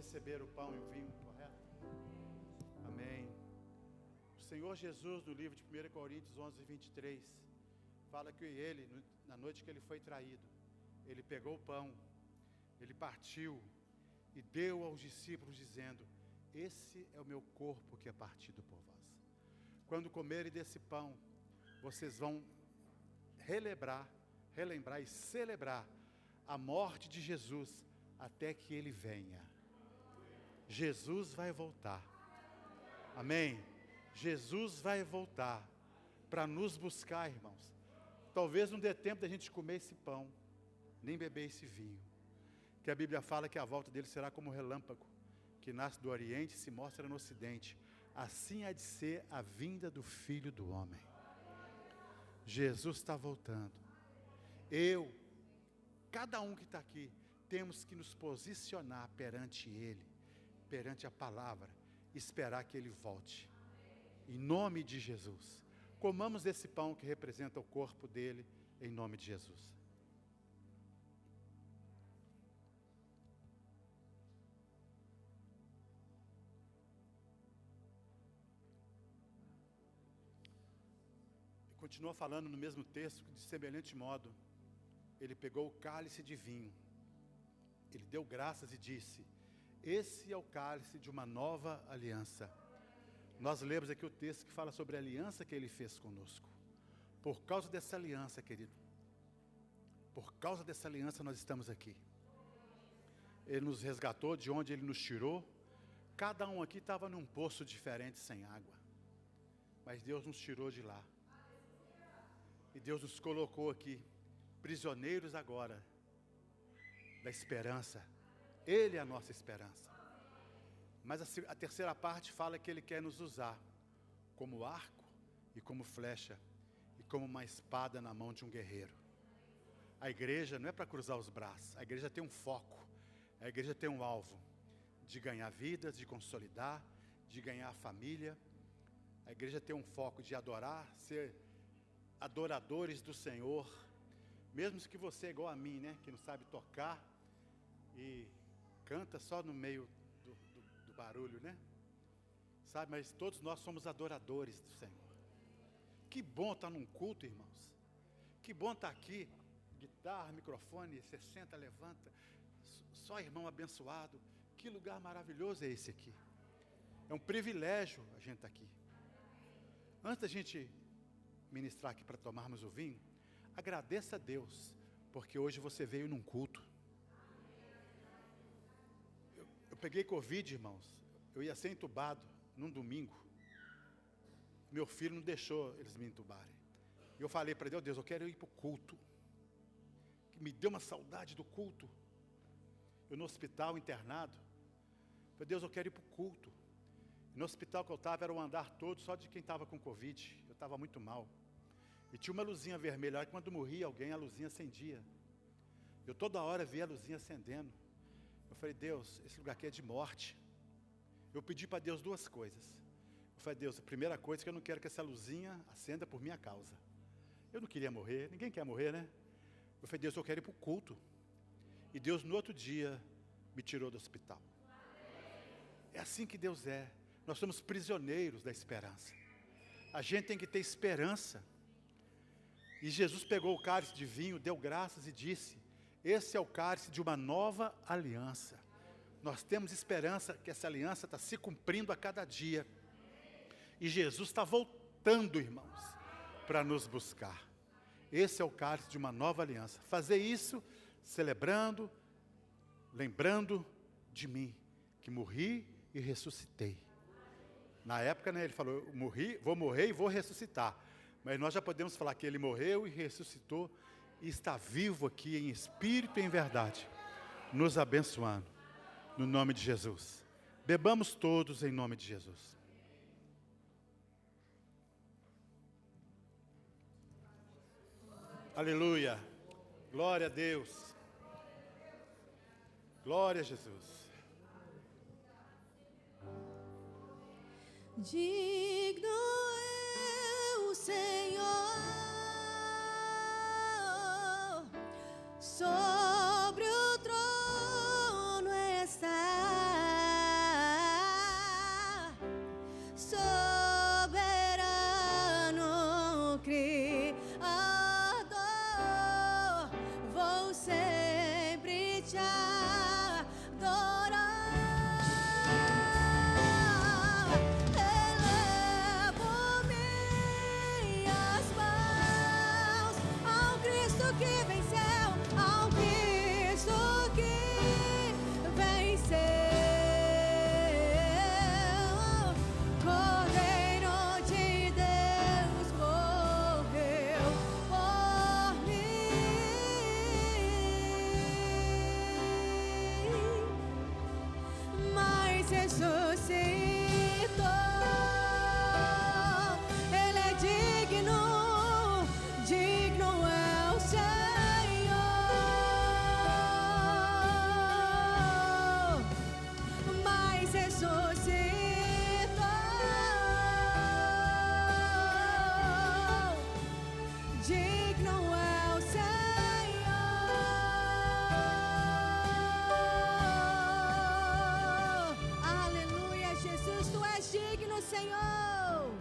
receber o pão e o vinho, correto? Amém. O Senhor Jesus, no livro de 1 Coríntios 11, 23, fala que ele, na noite que ele foi traído, ele pegou o pão, ele partiu e deu aos discípulos, dizendo: esse é o meu corpo que é partido por vós. Quando comerem desse pão, vocês vão relembrar e celebrar a morte de Jesus até que ele venha. Jesus vai voltar. Amém? Jesus vai voltar para nos buscar, irmãos. Talvez não dê tempo da gente comer esse pão, nem beber esse vinho. Que a Bíblia fala que a volta dele será como um relâmpago, que nasce do Oriente e se mostra no Ocidente. Assim há de ser a vinda do Filho do Homem. Jesus está voltando. Cada um que está aqui, temos que nos posicionar perante Ele, perante a palavra, esperar que Ele volte. Em nome de Jesus. Comamos esse pão que representa o corpo dele, em nome de Jesus. Continua falando no mesmo texto, de semelhante modo, ele pegou o cálice de vinho, ele deu graças e disse: esse é o cálice de uma nova aliança. Nós lemos aqui o texto que fala sobre a aliança que ele fez conosco. Por causa dessa aliança, querido, por causa dessa aliança nós estamos aqui. Ele nos resgatou de onde ele nos tirou. Cada um aqui estava num poço diferente, sem água, mas Deus nos tirou de lá. E Deus nos colocou aqui, prisioneiros agora, da esperança. Ele é a nossa esperança. Mas a terceira parte fala que Ele quer nos usar como arco e como flecha e como uma espada na mão de um guerreiro. A igreja não é para cruzar os braços, a igreja tem um foco, a igreja tem um alvo de ganhar vidas, de consolidar, de ganhar família. A igreja tem um foco de adorar, ser adoradores do Senhor, mesmo que você é igual a mim, né, que não sabe tocar e canta só no meio do barulho, né, sabe, mas todos nós somos adoradores do Senhor. Que bom estar num culto, irmãos, que bom estar aqui, guitarra, microfone, você senta, levanta, só irmão abençoado. Que lugar maravilhoso é esse aqui, é um privilégio a gente estar aqui. Antes da gente ministrar aqui para tomarmos o vinho, agradeça a Deus, porque hoje você veio num culto. Eu peguei Covid, irmãos, eu ia ser entubado num domingo, meu filho não deixou eles me entubarem, e eu falei para Deus: eu quero ir para o culto, que me deu uma saudade do culto. Eu no hospital, internado, falei: Deus, eu quero ir para o culto. No hospital que eu estava era um andar todo só de quem estava com Covid, eu estava muito mal. E tinha uma luzinha vermelha, quando morria alguém, a luzinha acendia. Eu toda hora via a luzinha acendendo. Eu falei: Deus, esse lugar aqui é de morte. Eu pedi para Deus duas coisas. Eu falei: Deus, a primeira coisa é que eu não quero que essa luzinha acenda por minha causa. Eu não queria morrer, ninguém quer morrer, né? Eu falei: Deus, eu quero ir para o culto. E Deus no outro dia me tirou do hospital. É assim que Deus é. Nós somos prisioneiros da esperança. A gente tem que ter esperança. E Jesus pegou o cálice de vinho, deu graças e disse: esse é o cálice de uma nova aliança. Nós temos esperança que essa aliança está se cumprindo a cada dia. E Jesus está voltando, irmãos, para nos buscar. Esse é o cálice de uma nova aliança. Fazer isso celebrando, lembrando de mim, que morri e ressuscitei. Na época, né, ele falou: eu morri, vou morrer e vou ressuscitar. Mas nós já podemos falar que ele morreu e ressuscitou e está vivo aqui em espírito e em verdade, nos abençoando, no nome de Jesus. Bebamos todos em nome de Jesus. Aleluia, glória a Deus, glória a Jesus. Digno é o Senhor, sobre o trono está. Senhor.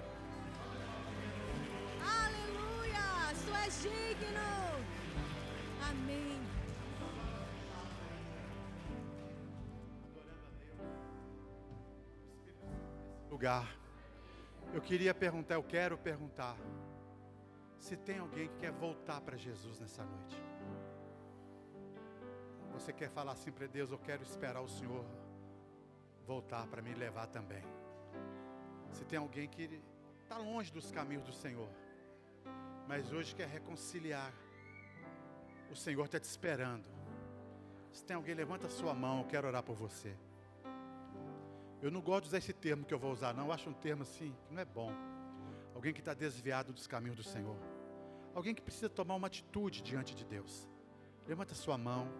Aleluia. Tu és digno. Amém. Lugar. Eu quero perguntar se tem alguém que quer voltar para Jesus nessa noite. Você quer falar assim para Deus: eu quero esperar o Senhor voltar para me levar também. Se tem alguém que está longe dos caminhos do Senhor, mas hoje quer reconciliar, o Senhor está te esperando. Se tem alguém, levanta a sua mão, eu quero orar por você. Eu não gosto de usar esse termo que eu vou usar, não. Eu acho um termo assim, que não é bom. Alguém que está desviado dos caminhos do Senhor. Alguém que precisa tomar uma atitude diante de Deus. Levanta a sua mão.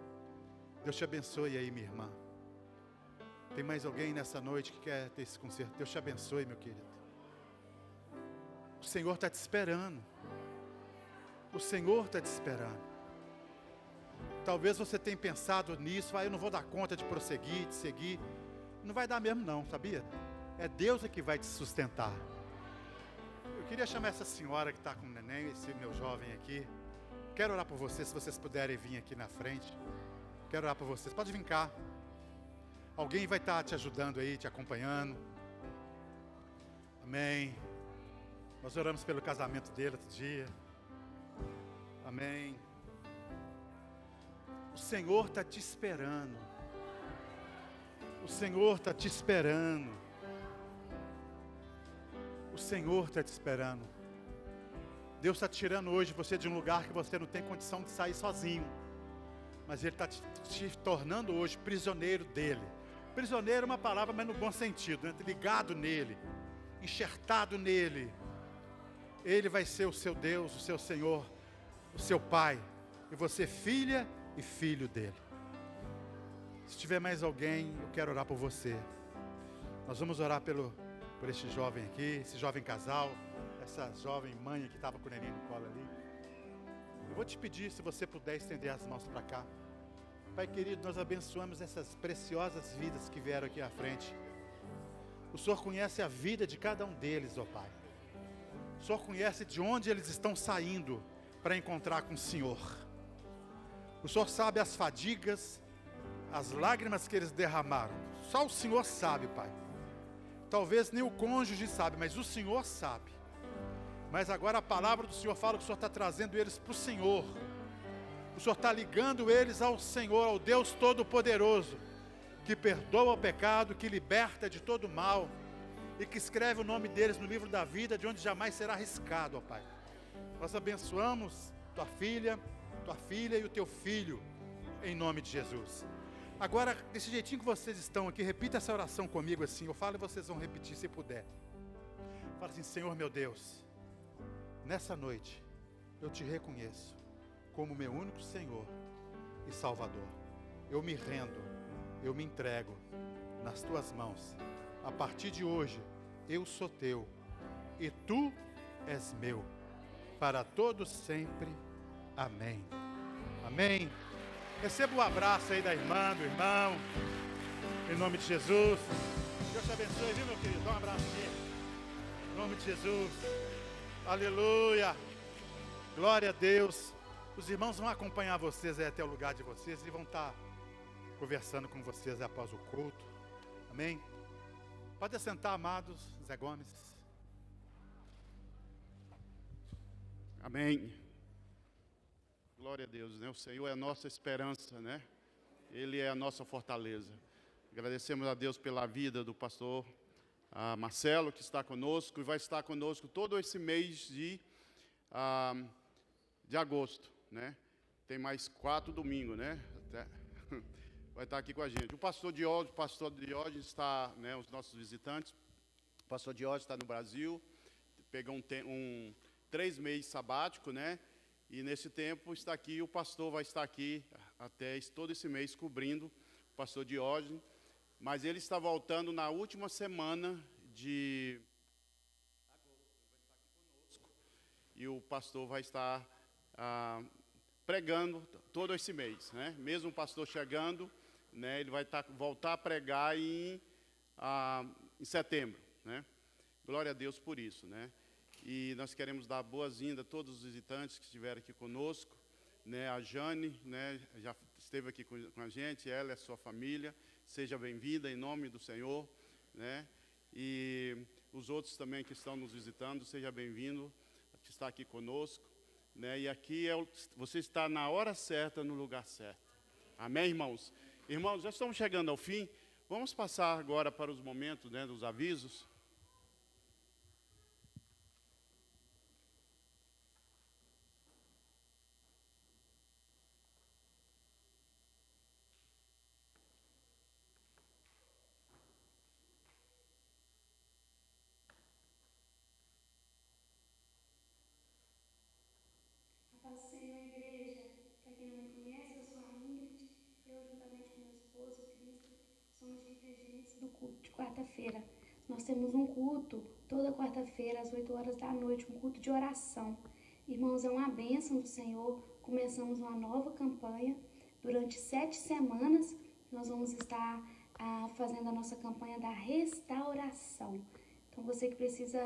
Deus te abençoe aí, minha irmã. Tem mais alguém nessa noite que quer ter esse conserto? Deus te abençoe, meu querido. O Senhor está te esperando. O Senhor está te esperando. Talvez você tenha pensado nisso: eu não vou dar conta de prosseguir, de seguir. Não vai dar mesmo não, sabia? É Deus que vai te sustentar. Eu queria chamar essa senhora que está com o neném, esse meu jovem aqui. Quero orar por vocês, se vocês puderem vir aqui na frente. Quero orar por vocês, pode vir cá. Alguém vai estar te ajudando aí, te acompanhando. Amém. Nós oramos pelo casamento dele outro dia. Amém. O Senhor está te esperando. O Senhor está te esperando. O Senhor está te esperando. Deus está tirando hoje você de um lugar que você não tem condição de sair sozinho. Mas Ele está te tornando hoje prisioneiro dEle. Prisioneiro é uma palavra, mas no bom sentido, né? Ligado nele, enxertado nele. Ele vai ser o seu Deus, o seu Senhor, o seu Pai. E você filha e filho dEle. Se tiver mais alguém, eu quero orar por você. Nós vamos orar por este jovem aqui, esse jovem casal, essa jovem mãe que estava com o neném no colo ali. Eu vou te pedir, se você puder estender as mãos para cá. Pai querido, nós abençoamos essas preciosas vidas que vieram aqui à frente. O Senhor conhece a vida de cada um deles, ó Pai. O Senhor conhece de onde eles estão saindo para encontrar com o Senhor. O Senhor sabe as fadigas, as lágrimas que eles derramaram. Só o Senhor sabe, Pai. Talvez nem o cônjuge sabe, mas o Senhor sabe. Mas agora a palavra do Senhor fala que o Senhor está trazendo eles para o Senhor. O Senhor está ligando eles ao Senhor, ao Deus Todo-Poderoso, que perdoa o pecado, que liberta de todo mal, e que escreve o nome deles no livro da vida, de onde jamais será arriscado, ó Pai. Nós abençoamos tua filha e o teu filho, em nome de Jesus. Agora, desse jeitinho que vocês estão aqui, repita essa oração comigo assim. Eu falo e vocês vão repetir se puder. Fala assim: Senhor meu Deus, nessa noite eu te reconheço como meu único Senhor e Salvador. Eu me rendo, eu me entrego nas tuas mãos. A partir de hoje, eu sou teu e tu és meu, para todos sempre. Amém. Amém. Receba o abraço aí da irmã, do irmão, em nome de Jesus. Deus te abençoe, viu, meu querido? Dá um abraço aqui, em nome de Jesus. Aleluia, glória a Deus. Os irmãos vão acompanhar vocês aí até o lugar de vocês e vão estar conversando com vocês após o culto. Amém? Pode assentar, amados. Zé Gomes. Amém. Glória a Deus, né? O Senhor é a nossa esperança, né? Ele é a nossa fortaleza. Agradecemos a Deus pela vida do pastor Marcelo, que está conosco e vai estar conosco todo esse mês de agosto, né? Tem mais 4 domingos, né? Vai estar aqui com a gente. O pastor Diógenes está, né? Os nossos visitantes. O pastor Diógenes está no Brasil, pegou 3 meses sabático, né? E nesse tempo está aqui, o pastor vai estar aqui até todo esse mês cobrindo o pastor Diógenes. Mas ele está voltando na última semana de agosto, vai estar aqui conosco. E o pastor vai estar pregando todo esse mês, né? Mesmo o pastor chegando, né? Ele vai voltar a pregar em setembro, né? Glória a Deus por isso, né? E nós queremos dar boas-vindas a todos os visitantes que estiveram aqui conosco, né? A Jane, né, já esteve aqui com a gente, ela e a sua família. Seja bem-vinda em nome do Senhor, né? E os outros também que estão nos visitando, seja bem-vindo, que está aqui conosco, né? E aqui você está na hora certa, no lugar certo. Amém, irmãos? Irmãos, já estamos chegando ao fim. Vamos passar agora para os momentos, né, dos avisos. Do culto de quarta-feira. Nós temos um culto toda quarta-feira às 8 horas da noite, um culto de oração. Irmãos, é uma bênção do Senhor. Começamos uma nova campanha. Durante 7 semanas, nós vamos estar fazendo a nossa campanha da restauração. Então, você que precisa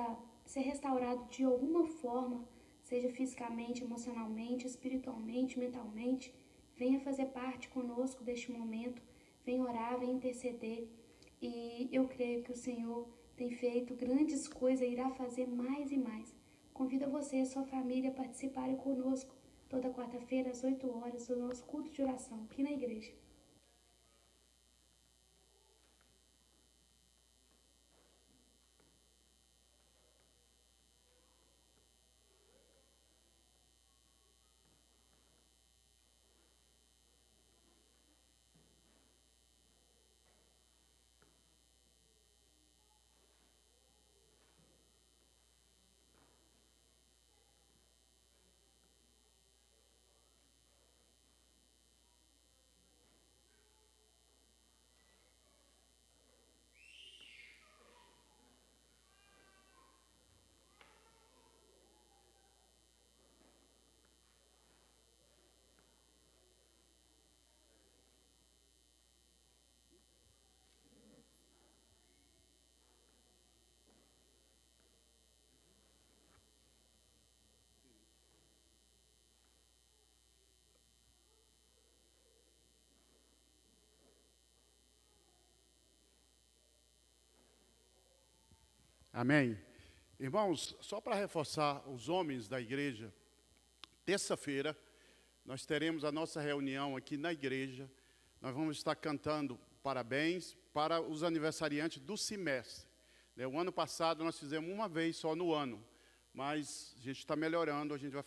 ser restaurado de alguma forma, seja fisicamente, emocionalmente, espiritualmente, mentalmente, venha fazer parte conosco deste momento. Venha orar, venha interceder. E eu creio que o Senhor tem feito grandes coisas e irá fazer mais e mais. Convido você e a sua família a participarem conosco toda quarta-feira às 8 horas do nosso culto de oração aqui na igreja. Amém. Irmãos, só para reforçar os homens da igreja, terça-feira nós teremos a nossa reunião aqui na igreja. Nós vamos estar cantando parabéns para os aniversariantes do semestre. O ano passado nós fizemos uma vez só no ano, mas a gente está melhorando, a gente vai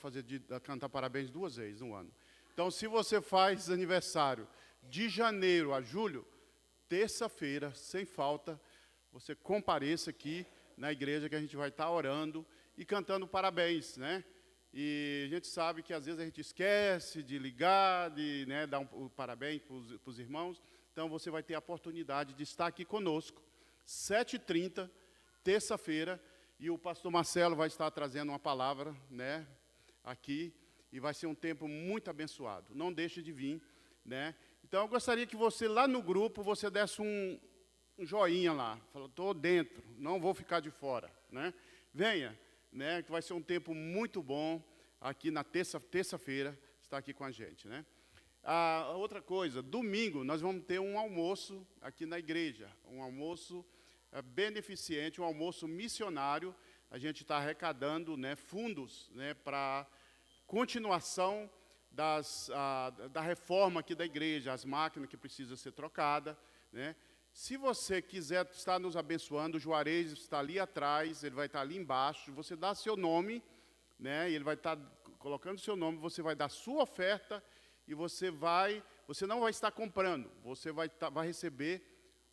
cantar parabéns 2 vezes no ano. Então, se você faz aniversário de janeiro a julho, terça-feira, sem falta, você compareça aqui na igreja que a gente vai estar orando e cantando parabéns, né? E a gente sabe que às vezes a gente esquece de ligar, de, né, dar um parabéns para os irmãos. Então você vai ter a oportunidade de estar aqui conosco, 7h30, terça-feira, e o pastor Marcelo vai estar trazendo uma palavra, né, aqui, e vai ser um tempo muito abençoado. Não deixe de vir, né? Então eu gostaria que você lá no grupo, você desse um joinha lá, falou, estou dentro, não vou ficar de fora, né? Venha, né, que vai ser um tempo muito bom aqui na terça-feira, está aqui com a gente, né? Outra coisa, domingo nós vamos ter um almoço aqui na igreja, um almoço beneficente, um almoço missionário. A gente está arrecadando, né, fundos, né, para continuação da reforma aqui da igreja, as máquinas que precisam ser trocadas, né? Se você quiser estar nos abençoando, o Juarez está ali atrás, ele vai estar ali embaixo, você dá seu nome, né, e ele vai estar colocando seu nome, você vai dar sua oferta, e você não vai estar comprando, você vai receber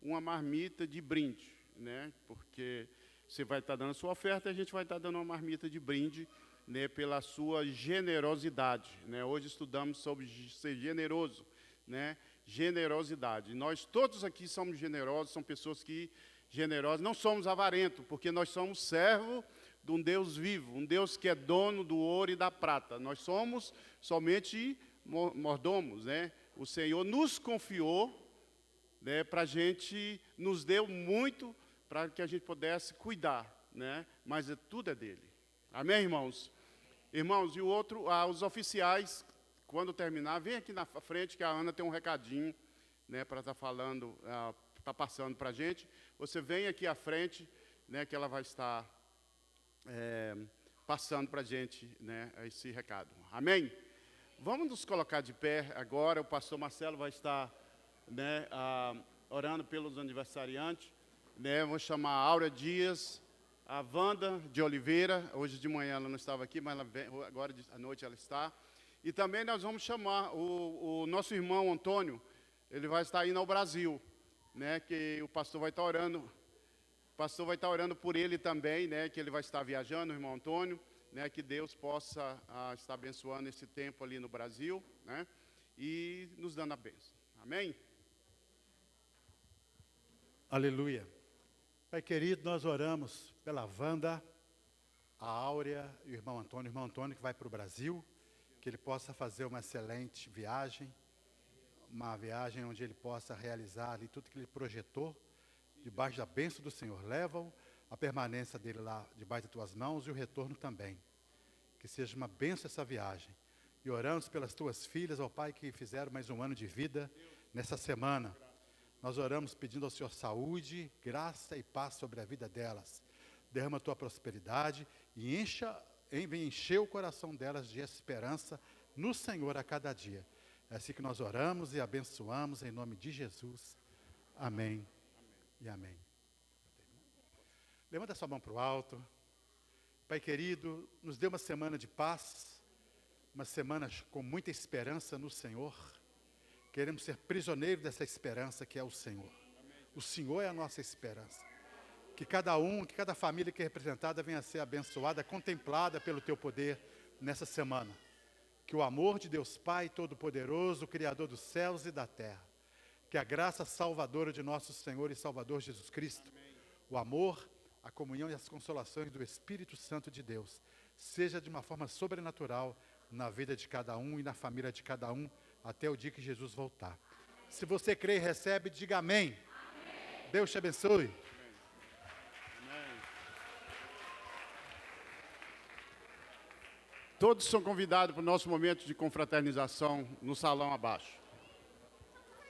uma marmita de brinde, né, porque você vai estar dando a sua oferta, e a gente vai estar dando uma marmita de brinde, né, pela sua generosidade, né? Hoje estudamos sobre ser generoso, né? Generosidade. Nós todos aqui somos generosos, são pessoas que generosas, não somos avarentos, porque nós somos servos de um Deus vivo, um Deus que é dono do ouro e da prata. Nós somos somente mordomos, né? O Senhor nos confiou, né, para a gente, nos deu muito para que a gente pudesse cuidar, né? Mas tudo é dele. Amém, irmãos? Irmãos, e o outro, os oficiais, quando terminar, vem aqui na frente que a Ana tem um recadinho, né, para estar falando, está passando para a gente. Você vem aqui à frente, né, que ela vai estar passando para a gente, né, esse recado. Amém? Vamos nos colocar de pé agora. O pastor Marcelo vai estar, né, orando pelos aniversariantes. Né, vou chamar a Áurea Dias, a Wanda de Oliveira. Hoje de manhã ela não estava aqui, mas agora à noite ela está. E também nós vamos chamar o nosso irmão Antônio. Ele vai estar indo ao Brasil, né, que o pastor vai estar orando. O pastor vai estar orando por ele também, né, que ele vai estar viajando, o irmão Antônio, né, que Deus possa estar abençoando esse tempo ali no Brasil, né, e nos dando a bênção. Amém? Aleluia. Pai querido, nós oramos pela Wanda, a Áurea e o irmão Antônio que vai para o Brasil, que ele possa fazer uma excelente viagem, uma viagem onde ele possa realizar ali tudo que ele projetou, debaixo da bênção do Senhor. Leva-o a permanência dele lá debaixo das tuas mãos e o retorno também. Que seja uma bênção essa viagem. E oramos pelas tuas filhas, ó Pai, que fizeram mais um ano de vida nessa semana. Nós oramos pedindo ao Senhor saúde, graça e paz sobre a vida delas. Derrama a tua prosperidade e vem encher o coração delas de esperança no Senhor a cada dia. É assim que nós oramos e abençoamos em nome de Jesus. Amém. E amém. Levanta sua mão para o alto. Pai querido, nos dê uma semana de paz, uma semana com muita esperança no Senhor. Queremos ser prisioneiros dessa esperança que é o Senhor. O Senhor é a nossa esperança. Que cada família que é representada venha a ser abençoada, contemplada pelo teu poder nessa semana. Que o amor de Deus Pai Todo-Poderoso, Criador dos céus e da terra, que a graça salvadora de nosso Senhor e Salvador Jesus Cristo, o amor, a comunhão e as consolações do Espírito Santo de Deus, seja de uma forma sobrenatural na vida de cada um e na família de cada um, até o dia que Jesus voltar. Se você crê e recebe, diga amém. Amém. Deus te abençoe. Amém. Todos são convidados para o nosso momento de confraternização no salão abaixo.